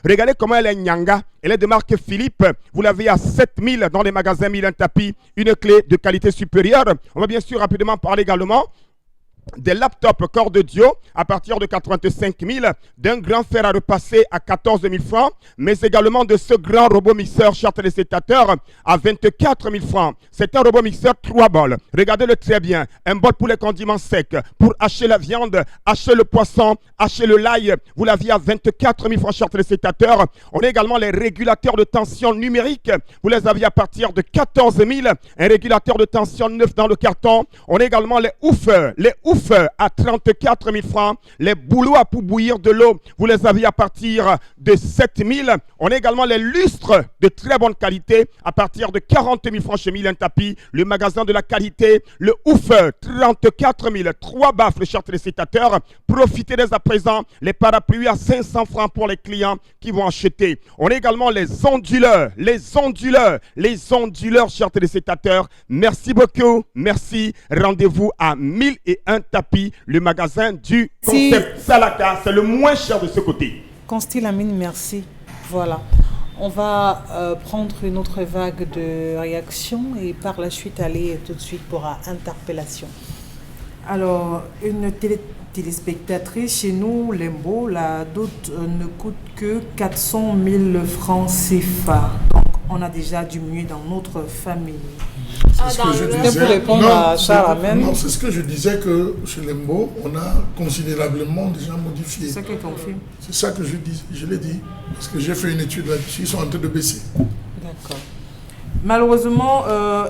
regardez comment elle est nyanga. Elle est de marque Philippe, vous l'avez à 7 000 dans les magasins 1001 tapis. Une clé de qualité supérieure. On va bien sûr rapidement parler également des laptops corps d'audio à partir de 85 000, d'un grand fer à repasser à 14 000 francs, mais également de ce grand robot mixeur, chers téléspectateurs, à 24 000 francs. C'est un robot mixeur 3 balles. Regardez-le très bien. Un bol pour les condiments secs, pour hacher la viande, hacher le poisson, hacher le l'ail. Vous l'aviez à 24 000 francs, chers téléspectateurs. On a également les régulateurs de tension numérique. Vous les aviez à partir de 14 000. Un régulateur de tension neuf dans le carton. On a également les ouf à 34 000 francs. Les boulots à pour bouillir de l'eau, vous les aviez à partir de 7 000. On a également les lustres de très bonne qualité à partir de 40 000 francs chez 1001 tapis. Le magasin de la qualité, le ouf, 34 000. 3 baffles, chers téléspectateurs. Profitez dès à présent. Les parapluies à 500 francs pour les clients qui vont acheter. On a également les onduleurs, chers téléspectateurs. Merci beaucoup. Merci. Rendez-vous à 1001 tapis, le magasin du concept Salaka. C'est le moins cher de ce côté. Constille Amine, merci. Voilà. On va prendre une autre vague de réactions et par la suite aller tout de suite pour interpellation. Alors, une téléspectatrice chez nous, Lembo, la dot ne coûte que 400 000 francs CFA. Donc, on a déjà diminué dans notre famille. C'est ce que je disais. Non, c'est ce que je disais que chez Lembo, on a considérablement déjà modifié. C'est ça que confirme. C'est ça que je dis, je l'ai dit. Parce que j'ai fait une étude là-dessus, ils sont en train de baisser. D'accord. Malheureusement,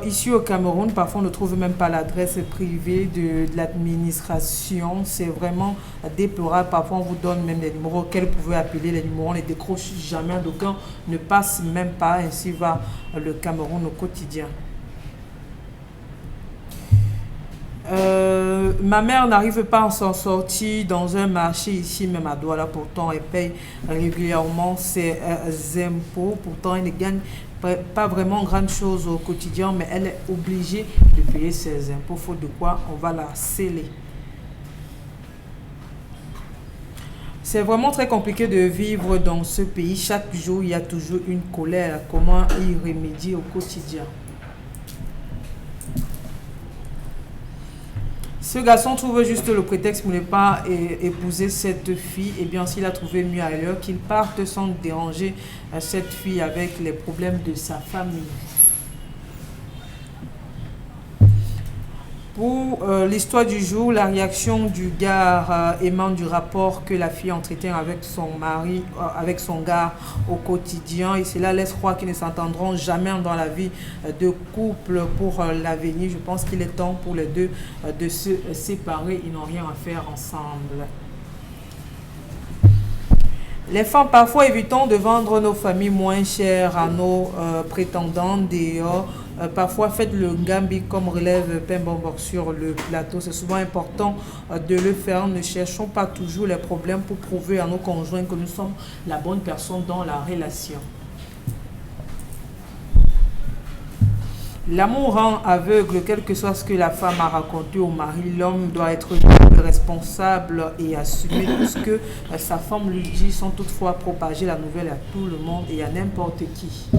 ici au Cameroun, parfois on ne trouve même pas l'adresse privée de l'administration. C'est vraiment déplorable. Parfois on vous donne même des numéros auxquels vous pouvez appeler. Les numéros, on ne les décroche jamais. D'aucuns ne passent même pas. Ainsi va le Cameroun au quotidien. Ma mère n'arrive pas à s'en sortir dans un marché ici, même à Douala. Pourtant, elle paye régulièrement ses impôts. Pourtant, elle ne gagne pas vraiment grande chose au quotidien, mais elle est obligée de payer ses impôts. Faute de quoi, on va la sceller. C'est vraiment très compliqué de vivre dans ce pays. Chaque jour, il y a toujours une colère. Comment y remédier au quotidien? Ce garçon trouve juste le prétexte pour ne pas épouser cette fille. Et bien, s'il a trouvé mieux ailleurs, qu'il parte sans déranger cette fille avec les problèmes de sa famille. Pour l'histoire du jour, la réaction du gars émane du rapport que la fille entretient avec son mari, avec son gars au quotidien. Et cela laisse croire qu'ils ne s'entendront jamais dans la vie de couple pour l'avenir. Je pense qu'il est temps pour les deux de se séparer. Ils n'ont rien à faire ensemble. Les femmes, parfois évitons de vendre nos familles moins chères à nos prétendants dehors. parfois faites le ngambi comme relève Pembombok sur le plateau. C'est souvent important de le faire. Ne cherchons pas toujours les problèmes pour prouver à nos conjoints que nous sommes la bonne personne dans la relation. L'amour rend aveugle, quel que soit ce que la femme a raconté au mari. L'homme doit être responsable et assumer tout ce que sa femme lui dit, sans toutefois propager la nouvelle à tout le monde et à n'importe qui.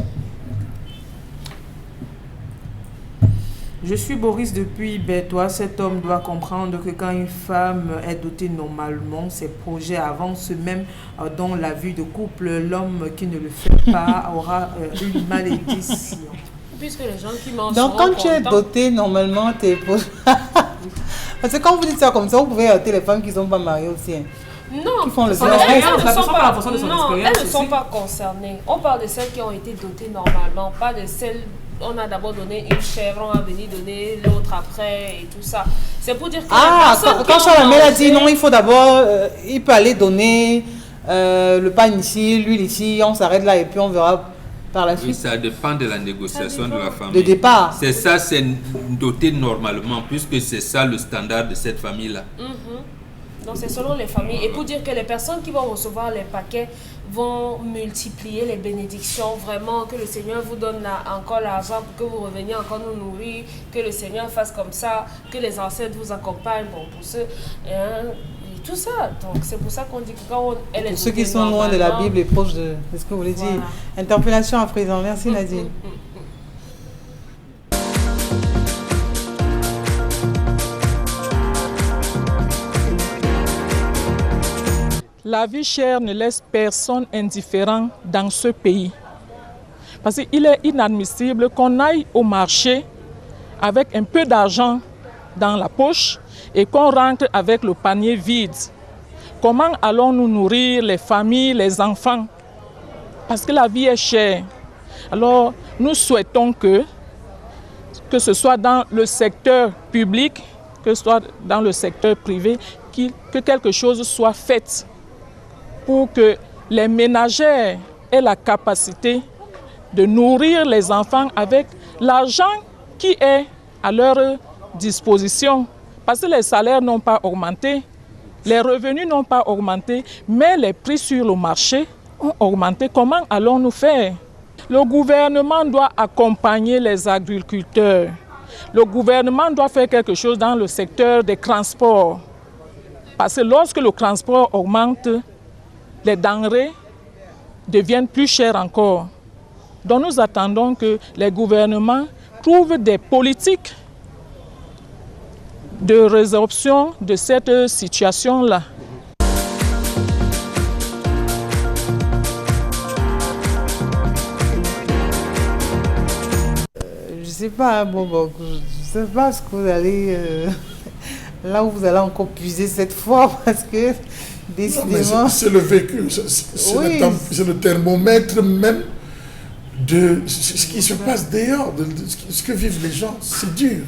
Je suis Boris depuis Bétois. Cet homme doit comprendre que quand une femme est dotée normalement, ses projets avancent même dans la vie de couple. L'homme qui ne le fait pas aura une malédiction. Puisque les gens qui m'en Donc quand tu es doté, normalement, tes projets... Parce que quand vous dites ça comme ça, vous pouvez heurter les femmes qui ne sont pas mariées aussi. Hein. Non, qui font le elles ne sont pas concernées. On parle de celles qui ont été dotées normalement, pas de celles... On a d'abord donné une chèvre, on va venir donner l'autre après et tout ça. C'est pour dire que quand Chalamel a dit non, il faut d'abord, il peut aller donner le pain ici, l'huile ici, on s'arrête là et puis on verra par la suite. Oui, ça dépend de la négociation de la famille. De départ. C'est ça, c'est doté normalement, puisque c'est ça le standard de cette famille-là. Donc c'est selon les familles. Et pour dire que les personnes qui vont recevoir les paquets vont multiplier les bénédictions, vraiment, que le Seigneur vous donne encore l'argent pour que vous reveniez encore nous nourrir, que le Seigneur fasse comme ça, que les ancêtres vous accompagnent, bon, pour ceux, et tout ça. Donc c'est pour ça qu'on dit que quand elle est... Pour ceux qui sont loin de la Bible et proches de ce que vous voulez dire. Interpellation à présent. Merci Nadine. La vie chère ne laisse personne indifférent dans ce pays. Parce qu'il est inadmissible qu'on aille au marché avec un peu d'argent dans la poche et qu'on rentre avec le panier vide. Comment allons-nous nourrir les familles, les enfants? Parce que la vie est chère. Alors, nous souhaitons que ce soit dans le secteur public, que ce soit dans le secteur privé, que quelque chose soit fait pour que les ménagères aient la capacité de nourrir les enfants avec l'argent qui est à leur disposition. Parce que les salaires n'ont pas augmenté, les revenus n'ont pas augmenté, mais les prix sur le marché ont augmenté. Comment allons-nous faire? Le gouvernement doit accompagner les agriculteurs. Le gouvernement doit faire quelque chose dans le secteur des transports. Parce que lorsque le transport augmente, les denrées deviennent plus chères encore. Donc nous attendons que les gouvernements trouvent des politiques de résorption de cette situation-là. Je ne sais pas, je sais pas ce que vous allez... là où vous allez encore puiser cette fois, parce que... Décidément. C'est le vécu, c'est le thermomètre même de ce qui se passe dehors, de ce que vivent les gens. C'est dur.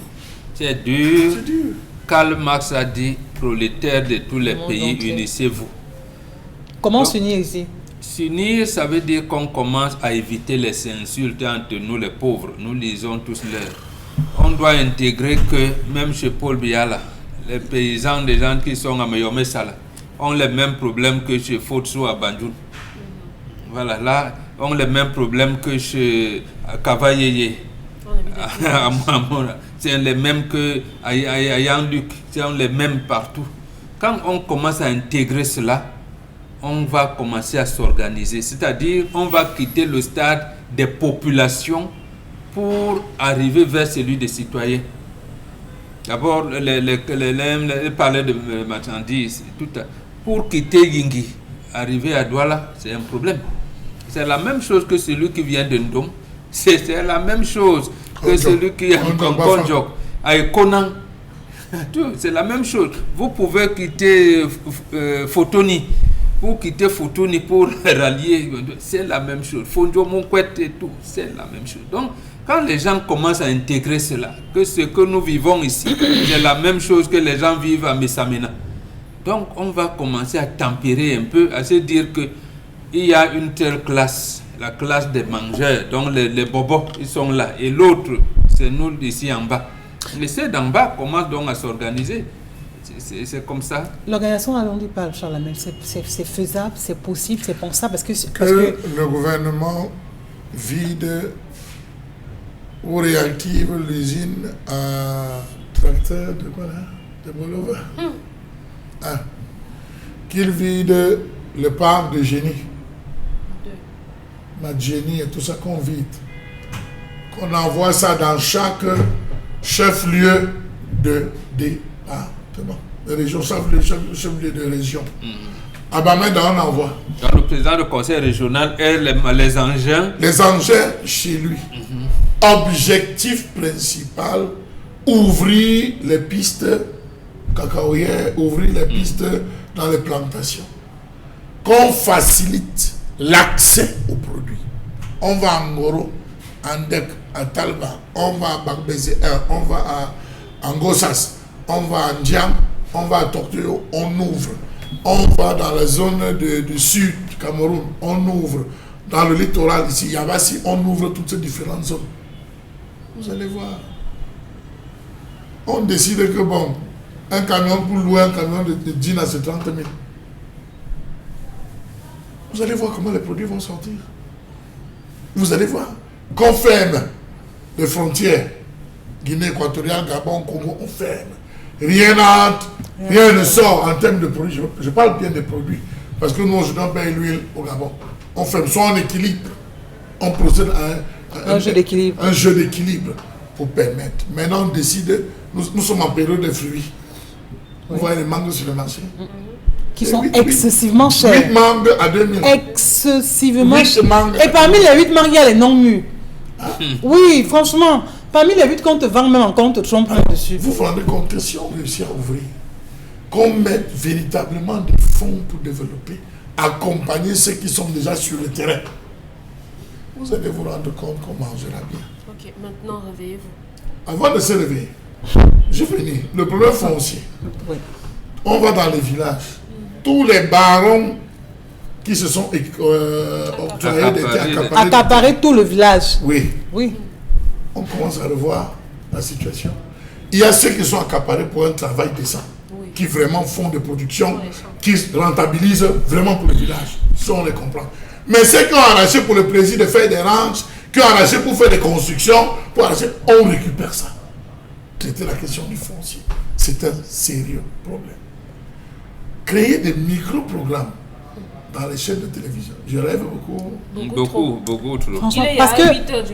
C'est dur. Karl Marx a dit, prolétaires de tous les pays, unissez-vous. Comment s'unir ici? S'unir, ça veut dire qu'on commence à éviter les insultes entre nous les pauvres. Nous lisons tous l'heure. On doit intégrer que, même chez Paul Biala, les paysans, des gens qui sont à Mayomé Sala, ont les mêmes problèmes que chez Fotso à Banjoul. Voilà, là, ont les mêmes problèmes que chez Kavayeye. C'est les mêmes que à Yann-Luc, c'est les mêmes partout. Quand on commence à intégrer cela, on va commencer à s'organiser. C'est-à-dire, on va quitter le stade des populations pour arriver vers celui des citoyens. D'abord, les palais de marchandises, tout ça. Pour quitter Yingi, arriver à Douala, c'est un problème. C'est la même chose que celui qui vient de Ndom. C'est la même chose que celui qui est en Konjok, à Ekonan. C'est la même chose. Vous pouvez quitter Fotoni. Pour quitter Fotoni pour rallier, c'est la même chose. Fonjo Monkwet et tout, c'est la même chose. Donc, quand les gens commencent à intégrer cela, que ce que nous vivons ici, c'est la même chose que les gens vivent à Messamena. Donc, on va commencer à tempérer un peu, à se dire qu'il y a une telle classe, la classe des mangeurs, donc les bobos, ils sont là. Et l'autre, c'est nous ici en bas. Mais c'est d'en bas commence donc à s'organiser. C'est comme ça. L'organisation dont on parle, Charlemagne, c'est faisable, c'est possible, c'est pensable parce que le gouvernement vide ou réactive l'usine à tracteur de quoi là? De Bolova. Qu'il vide le parc de génie. Ma génie et tout ça qu'on vide. Qu'on envoie ça dans chaque chef-lieu de département, de région, chef-lieu de région. À Bamenda, on envoie. Dans le président du conseil régional et les engins. Les engins chez lui. Objectif principal, ouvrir les pistes cacaoyères, ouvrir les pistes dans les plantations. Qu'on facilite l'accès aux produits. On va à Ngoro, à Ndek, à Talba, on va à Bakbeze, on va à Ngossas, on va à Ndiam, on va à Torteo, on ouvre. On va dans la zone du sud du Cameroun, on ouvre. Dans le littoral ici, Yabassi, on ouvre toutes ces différentes zones. Vous allez voir. On décide que bon, un camion pour louer un camion de jeans à 30 000. Vous allez voir comment les produits vont sortir. Vous allez voir. Qu'on ferme les frontières, Guinée équatoriale, Gabon, Congo, on ferme. Rien ne sort en termes de produits. Je parle bien des produits. Parce que nous, aujourd'hui, on paye l'huile au Gabon. On ferme, soit en équilibre. On procède à un jeu d'équilibre. Un jeu d'équilibre pour permettre. Maintenant, on décide, nous sommes en période de fruits. Vous voyez les mangues sur le marché. Qui sont excessivement chers. 8 mangues à 2000. Excessivement chers. Et parmi les 8 mangues, il y a les non-mûrs. Oui, franchement, parmi les 8 qu'on te vend, même encore, on te trompe dessus. Vous vous rendez compte que si on réussit à ouvrir, qu'on mette véritablement des fonds pour développer, accompagner ceux qui sont déjà sur le terrain, vous allez vous rendre compte qu'on mangera bien. Ok, maintenant réveillez-vous. Avant de se réveiller, je finis. Le problème foncier. Oui. On va dans les villages. Tous les barons qui se sont octroyés des terres accaparer tout le village. Oui. Oui. On commence à revoir la situation. Il y a ceux qui sont accaparés pour un travail décent, qui vraiment font des productions, qui rentabilisent vraiment pour le village. Ça, on les comprend. Mais ceux qui ont arraché pour le plaisir de faire des ranches, qui ont arraché pour faire des constructions, on récupère ça. C'était la question du foncier. C'est un sérieux problème. Créer des micro-programmes dans les chaînes de télévision. Je rêve beaucoup. Beaucoup trop. Parce que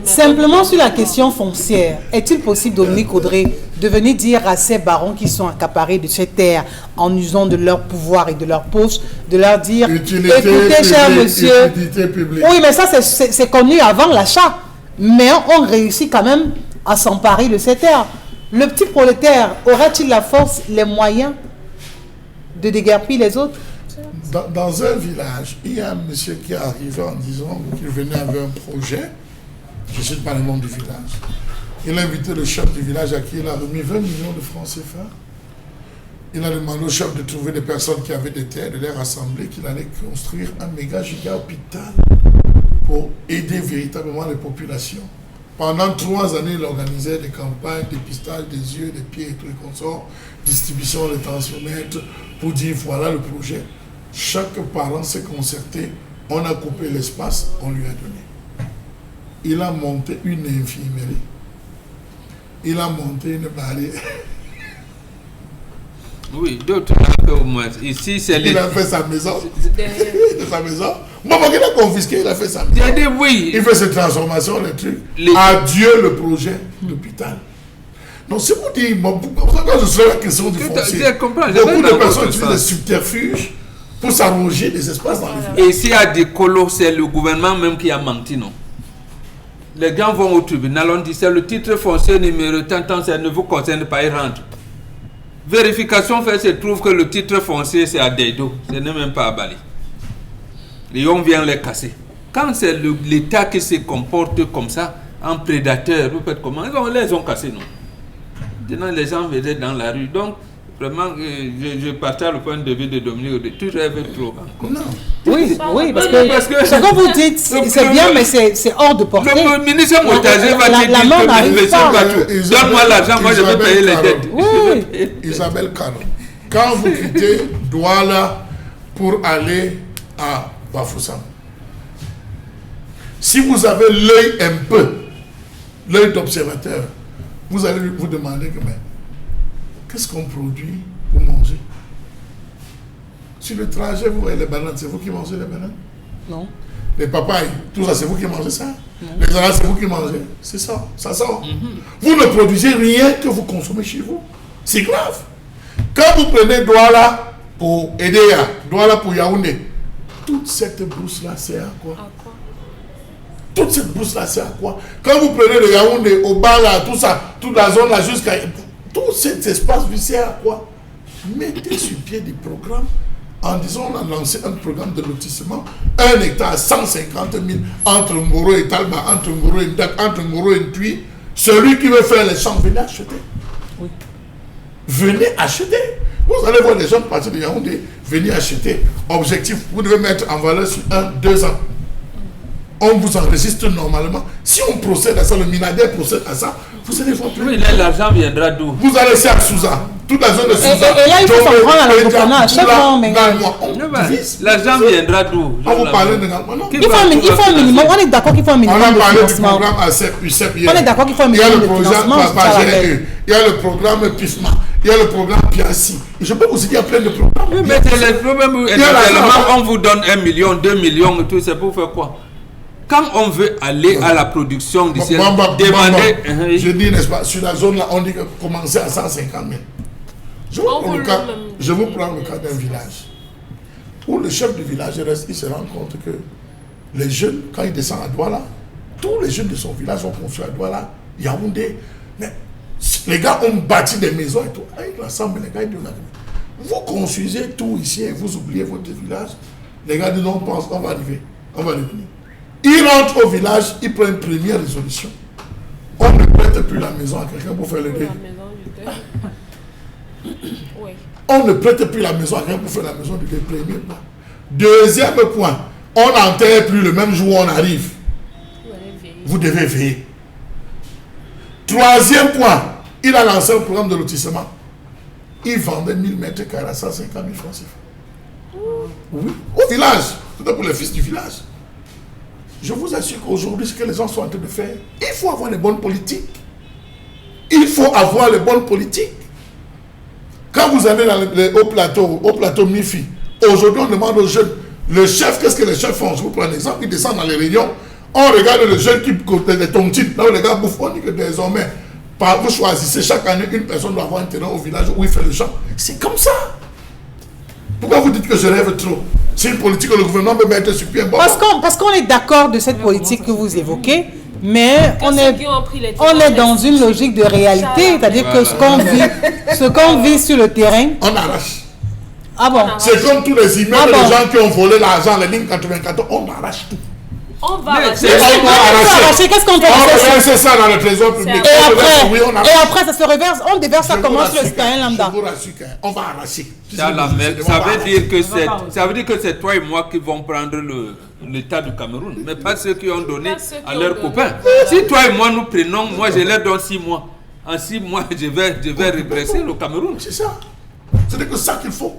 simplement sur la question foncière, est-il possible, Dominique Audrey, de venir dire à ces barons qui sont accaparés de ces terres en usant de leur pouvoir et de leur poche, de leur dire écoutez, cher monsieur, oui, mais ça c'est connu avant l'achat, mais on réussit quand même à s'emparer de ces terres. Le petit prolétaire aura-t-il la force, les moyens de déguerpir les autres? Dans un village, il y a un monsieur qui est arrivé en disant qu'il venait avec un projet, je ne sais pas le nom du village. Il a invité le chef du village à qui il a remis 20 millions de francs CFA. Il a demandé au chef de trouver des personnes qui avaient des terres, de les rassembler, qu'il allait construire un méga giga hôpital pour aider véritablement les populations. Pendant 3 années, il organisait des campagnes, dépistage des yeux, des pieds et tout et consorts, distribution des tensiomètres pour dire voilà le projet. Chaque parent s'est concerté, on a coupé l'espace, on lui a donné. Il a monté une infirmerie. Il a monté une barrière. Oui, d'autres au moins. Ici, c'est il a fait sa maison. Sa maison. Moi, il a confisqué, il a fait sa maison. J'ai dit oui. Il fait ses transformations, les trucs. Adieu le projet d'hôpital. Donc, c'est pour dire, quand je serai la question du foncier, beaucoup de personnes utilisent des subterfuges pour s'arranger des espaces dans les villes. Et s'il y a des colos, c'est le gouvernement même qui a menti, non? Les gens vont au tribunal, on dit c'est le titre foncier numéro tant, ça ne vous concerne pas, il rentre. Vérification fait, se trouve que le titre foncier c'est à Deido, ce n'est même pas à Bali. Et on vient les casser. Quand c'est l'État qui se comporte comme ça, en prédateur, vous faites comment? Ils les ont cassés, non? Maintenant, les gens venaient dans la rue. Donc, Vraiment, je partage le point de vue de Dominique. Tu rêves trop. Non. Oui, parce que ce que vous dites, c'est bien, mais c'est hors de portée. Le ministre Moutager va te dire que le monsieur va tout. Donne-moi l'argent, moi je vais payer les dettes. Oui. Isabelle Caron, quand vous quittez Douala pour aller à Bafoussam, si vous avez l'œil un peu, l'œil d'observateur, vous allez vous demander que, mais qu'est-ce qu'on produit pour manger? Sur le trajet, vous voyez les bananes, c'est vous qui mangez les bananes? Non. Les papayes, tout ça, c'est vous qui mangez ça? Non. Les ananas, c'est vous qui mangez? C'est ça, ça sort. Vous ne produisez rien que vous consommez chez vous. C'est grave. Quand vous prenez Douala pour Edea, Douala pour Yaoundé, toute cette brousse-là sert à quoi? Toute cette brousse-là sert à quoi? Quand vous prenez le Yaoundé, au bas là, tout ça, toute la zone là, jusqu'à... Tout cet espace vous sert à quoi? Mettez sur pied des programmes en disant on a lancé un programme de lotissement, 1 hectare à 150 000 entre Ngoro et Talma, entre Ngoro et Ndak, entre Ngoro et Ntui. Celui qui veut faire les champs, venez acheter. Oui. Venez acheter. Vous allez voir les gens partir de Yaoundé, venez acheter. Objectif, vous devez mettre en valeur sur 1-2 ans. On vous enregistre normalement. Si on procède à ça, le milliardaire procède à ça, vous allez voir plus. Oui, l'argent viendra d'où? Vous allez laisser à Souza, toute la zone de Souza. Et là, il faut s'en prendre à l'entrepreneur. Chaque mois, mais... L'argent viendra d'où? On vous parle de... Il faut un minimum. On est d'accord qu'il faut un minimum. On a parlé de du financement. programme ACEP, UCEP hier. On est d'accord qu'il faut un minimum de financement. Il y a le programme PIFMA. Il y a le programme PIACI. Je peux vous dire qu'il y a plein de programmes. Oui, mais les problèmes, on vous donne 1 million, 2 millions, tout ça pour faire quoi? Quand on veut aller à la production d'ici, demander... Je dis, n'est-ce pas, sur la zone là, on dit que commencer à 150 000. Je vous prends le cas d'un village. Où le chef du village reste, il se rend compte que les jeunes, quand ils descendent à Douala, tous les jeunes de son village ont construit à Douala, Yaoundé. Mais les gars ont bâti des maisons et tout. Avec l'ensemble, les gars, ils disent, vous construisez tout ici et vous oubliez votre village. Les gars disent, on pense, on va arriver, on va revenir. Il rentre au village, il prend une première résolution. On ne prête plus la maison à quelqu'un pour faire le deuil. Oui. On ne prête plus la maison à quelqu'un pour faire la maison du deuil. Premier point. Deuxième point, on n'enterre plus le même jour où on arrive. Vous devez veiller. Troisième point, il a lancé un programme de lotissement. Il vendait 1000 mètres carrés à 150 000 francs CFA. Oui, au village. C'était pour les fils du village. Je vous assure qu'aujourd'hui, ce que les gens sont en train de faire, il faut avoir les bonnes politiques. Il faut avoir les bonnes politiques. Quand vous allez au plateau MIFI, aujourd'hui on demande aux jeunes, le chef, qu'est-ce que les chefs font? Je vous prends un exemple, ils descendent dans les réunions, on regarde le jeune qui côté des tontines, là où les gars bouffent, on dit que désormais, vous choisissez chaque année, une personne doit avoir un terrain au village où il fait le champ. C'est comme ça. Pourquoi vous dites que je rêve trop? C'est une politique que le gouvernement peut mettre sur pied. Parce qu'on est d'accord de cette politique que vous évoquez, mais on est dans une logique de réalité, c'est-à-dire que ce qu'on vit sur le terrain, on arrache. Ah bon? C'est comme tous les immeubles de gens qui ont volé l'argent, les lignes 94, on arrache tout. On va arracher. Qu'est-ce qu'on fait? C'est ça dans le trésor public. Et après, ça se reverse. On déverse ça comment sur le citoyen lambda? Je vous rassure qu'on va arracher. Ça veut dire que c'est toi et moi qui vont prendre l'État du Cameroun, mais pas ceux qui ont donné à leurs copains. Si toi et moi nous prenons, moi je leur donne 6 mois. En 6 mois, je vais redresser le Cameroun. C'est ça. C'est que ça qu'il faut.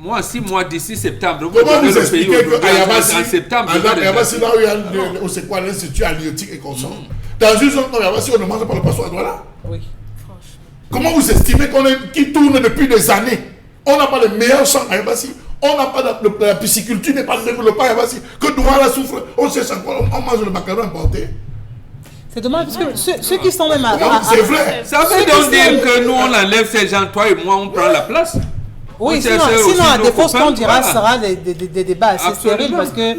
Moi, 6 mois d'ici septembre, comment vous expliquez qu'à Yabassi, en septembre, Yabassi, là où il y a c'est quoi l'Institut halieutique et consort, dans une zone comme Yabassi, on ne mange pas le poisson à Douala? Oui. Comment vous estimez qui tourne depuis des années? On n'a pas les meilleurs champs à Yabassi. On n'a pas la pisciculture n'est pas développée à Yabassi. Que Douala souffre, on cherche encore, on mange le macaron importé. C'est dommage parce que ceux qui sont même à... C'est vrai. Ça veut donc dire que nous, on enlève ces gens, toi et moi, on prend la place. Oui, sinon à défaut, ce qu'on dira sera des débats assez stériles parce que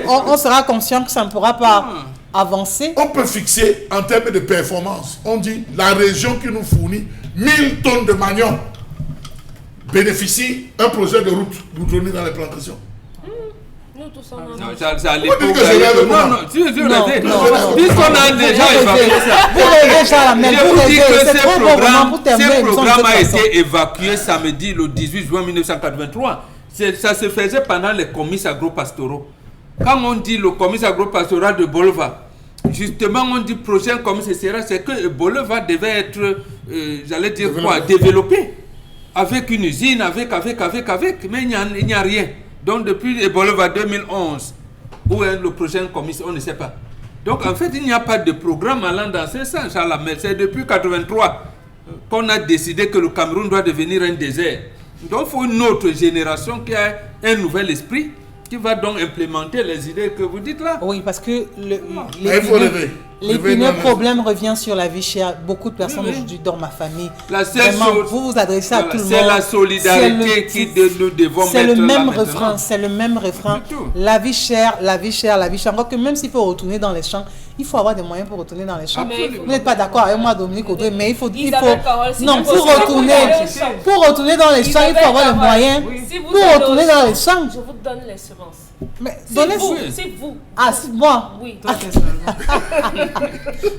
on sera conscient que ça ne pourra pas avancer. On peut fixer en termes de performance. On dit la région qui nous fournit 1000 tonnes de manioc bénéficie un projet de route goudronnée dans les plantations. Nous tous on en a. Non, ça à Pourquoi l'époque. tu dis que c'est là le Non, non, si, puisqu'on a déjà évacué ça. Vous rêvez, Charles, mais Je vous vous dis rêvez. que C'est trop beau vraiment pour terminer ce l'émission de programme a cette façon. été évacué samedi le 18 juin 1983. Ça se faisait pendant les comices agro-pastoraux. Quand on dit le comice agro-pastoral de Bolova, justement on dit prochain comice, c'est que Bolova devait être, j'allais dire quoi, développé. Avec une usine, avec, mais il n'y a rien. Donc depuis Bolova 2011, où est le prochain comice, on ne sait pas. Donc en fait, il n'y a pas de programme allant dans ce sens. Mais c'est depuis 1983 qu'on a décidé que le Cameroun doit devenir un désert. Donc il faut une autre génération qui a un nouvel esprit, qui va donc implémenter les idées que vous dites là. Oui, parce que l'épineux problème revient sur la vie chère. Beaucoup de personnes aujourd'hui dans ma famille. La seule chose, vous vous adressez à tout le monde. C'est la solidarité nous devons mettre là. C'est le même refrain. C'est le même refrain. La vie chère, la vie chère, la vie chère. Encore que même s'il faut retourner dans les champs, il faut avoir des moyens pour retourner dans les champs. Vous n'êtes pas d'accord avec moi, Dominique Audrey, mais il faut non, pour retourner dans les champs, il faut avoir les moyens. Pour retourner dans les champs. Je vous donne les semences. Mais donnez-vous. C'est vous. Ah, c'est moi. Oui.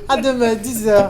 À demain, 10h.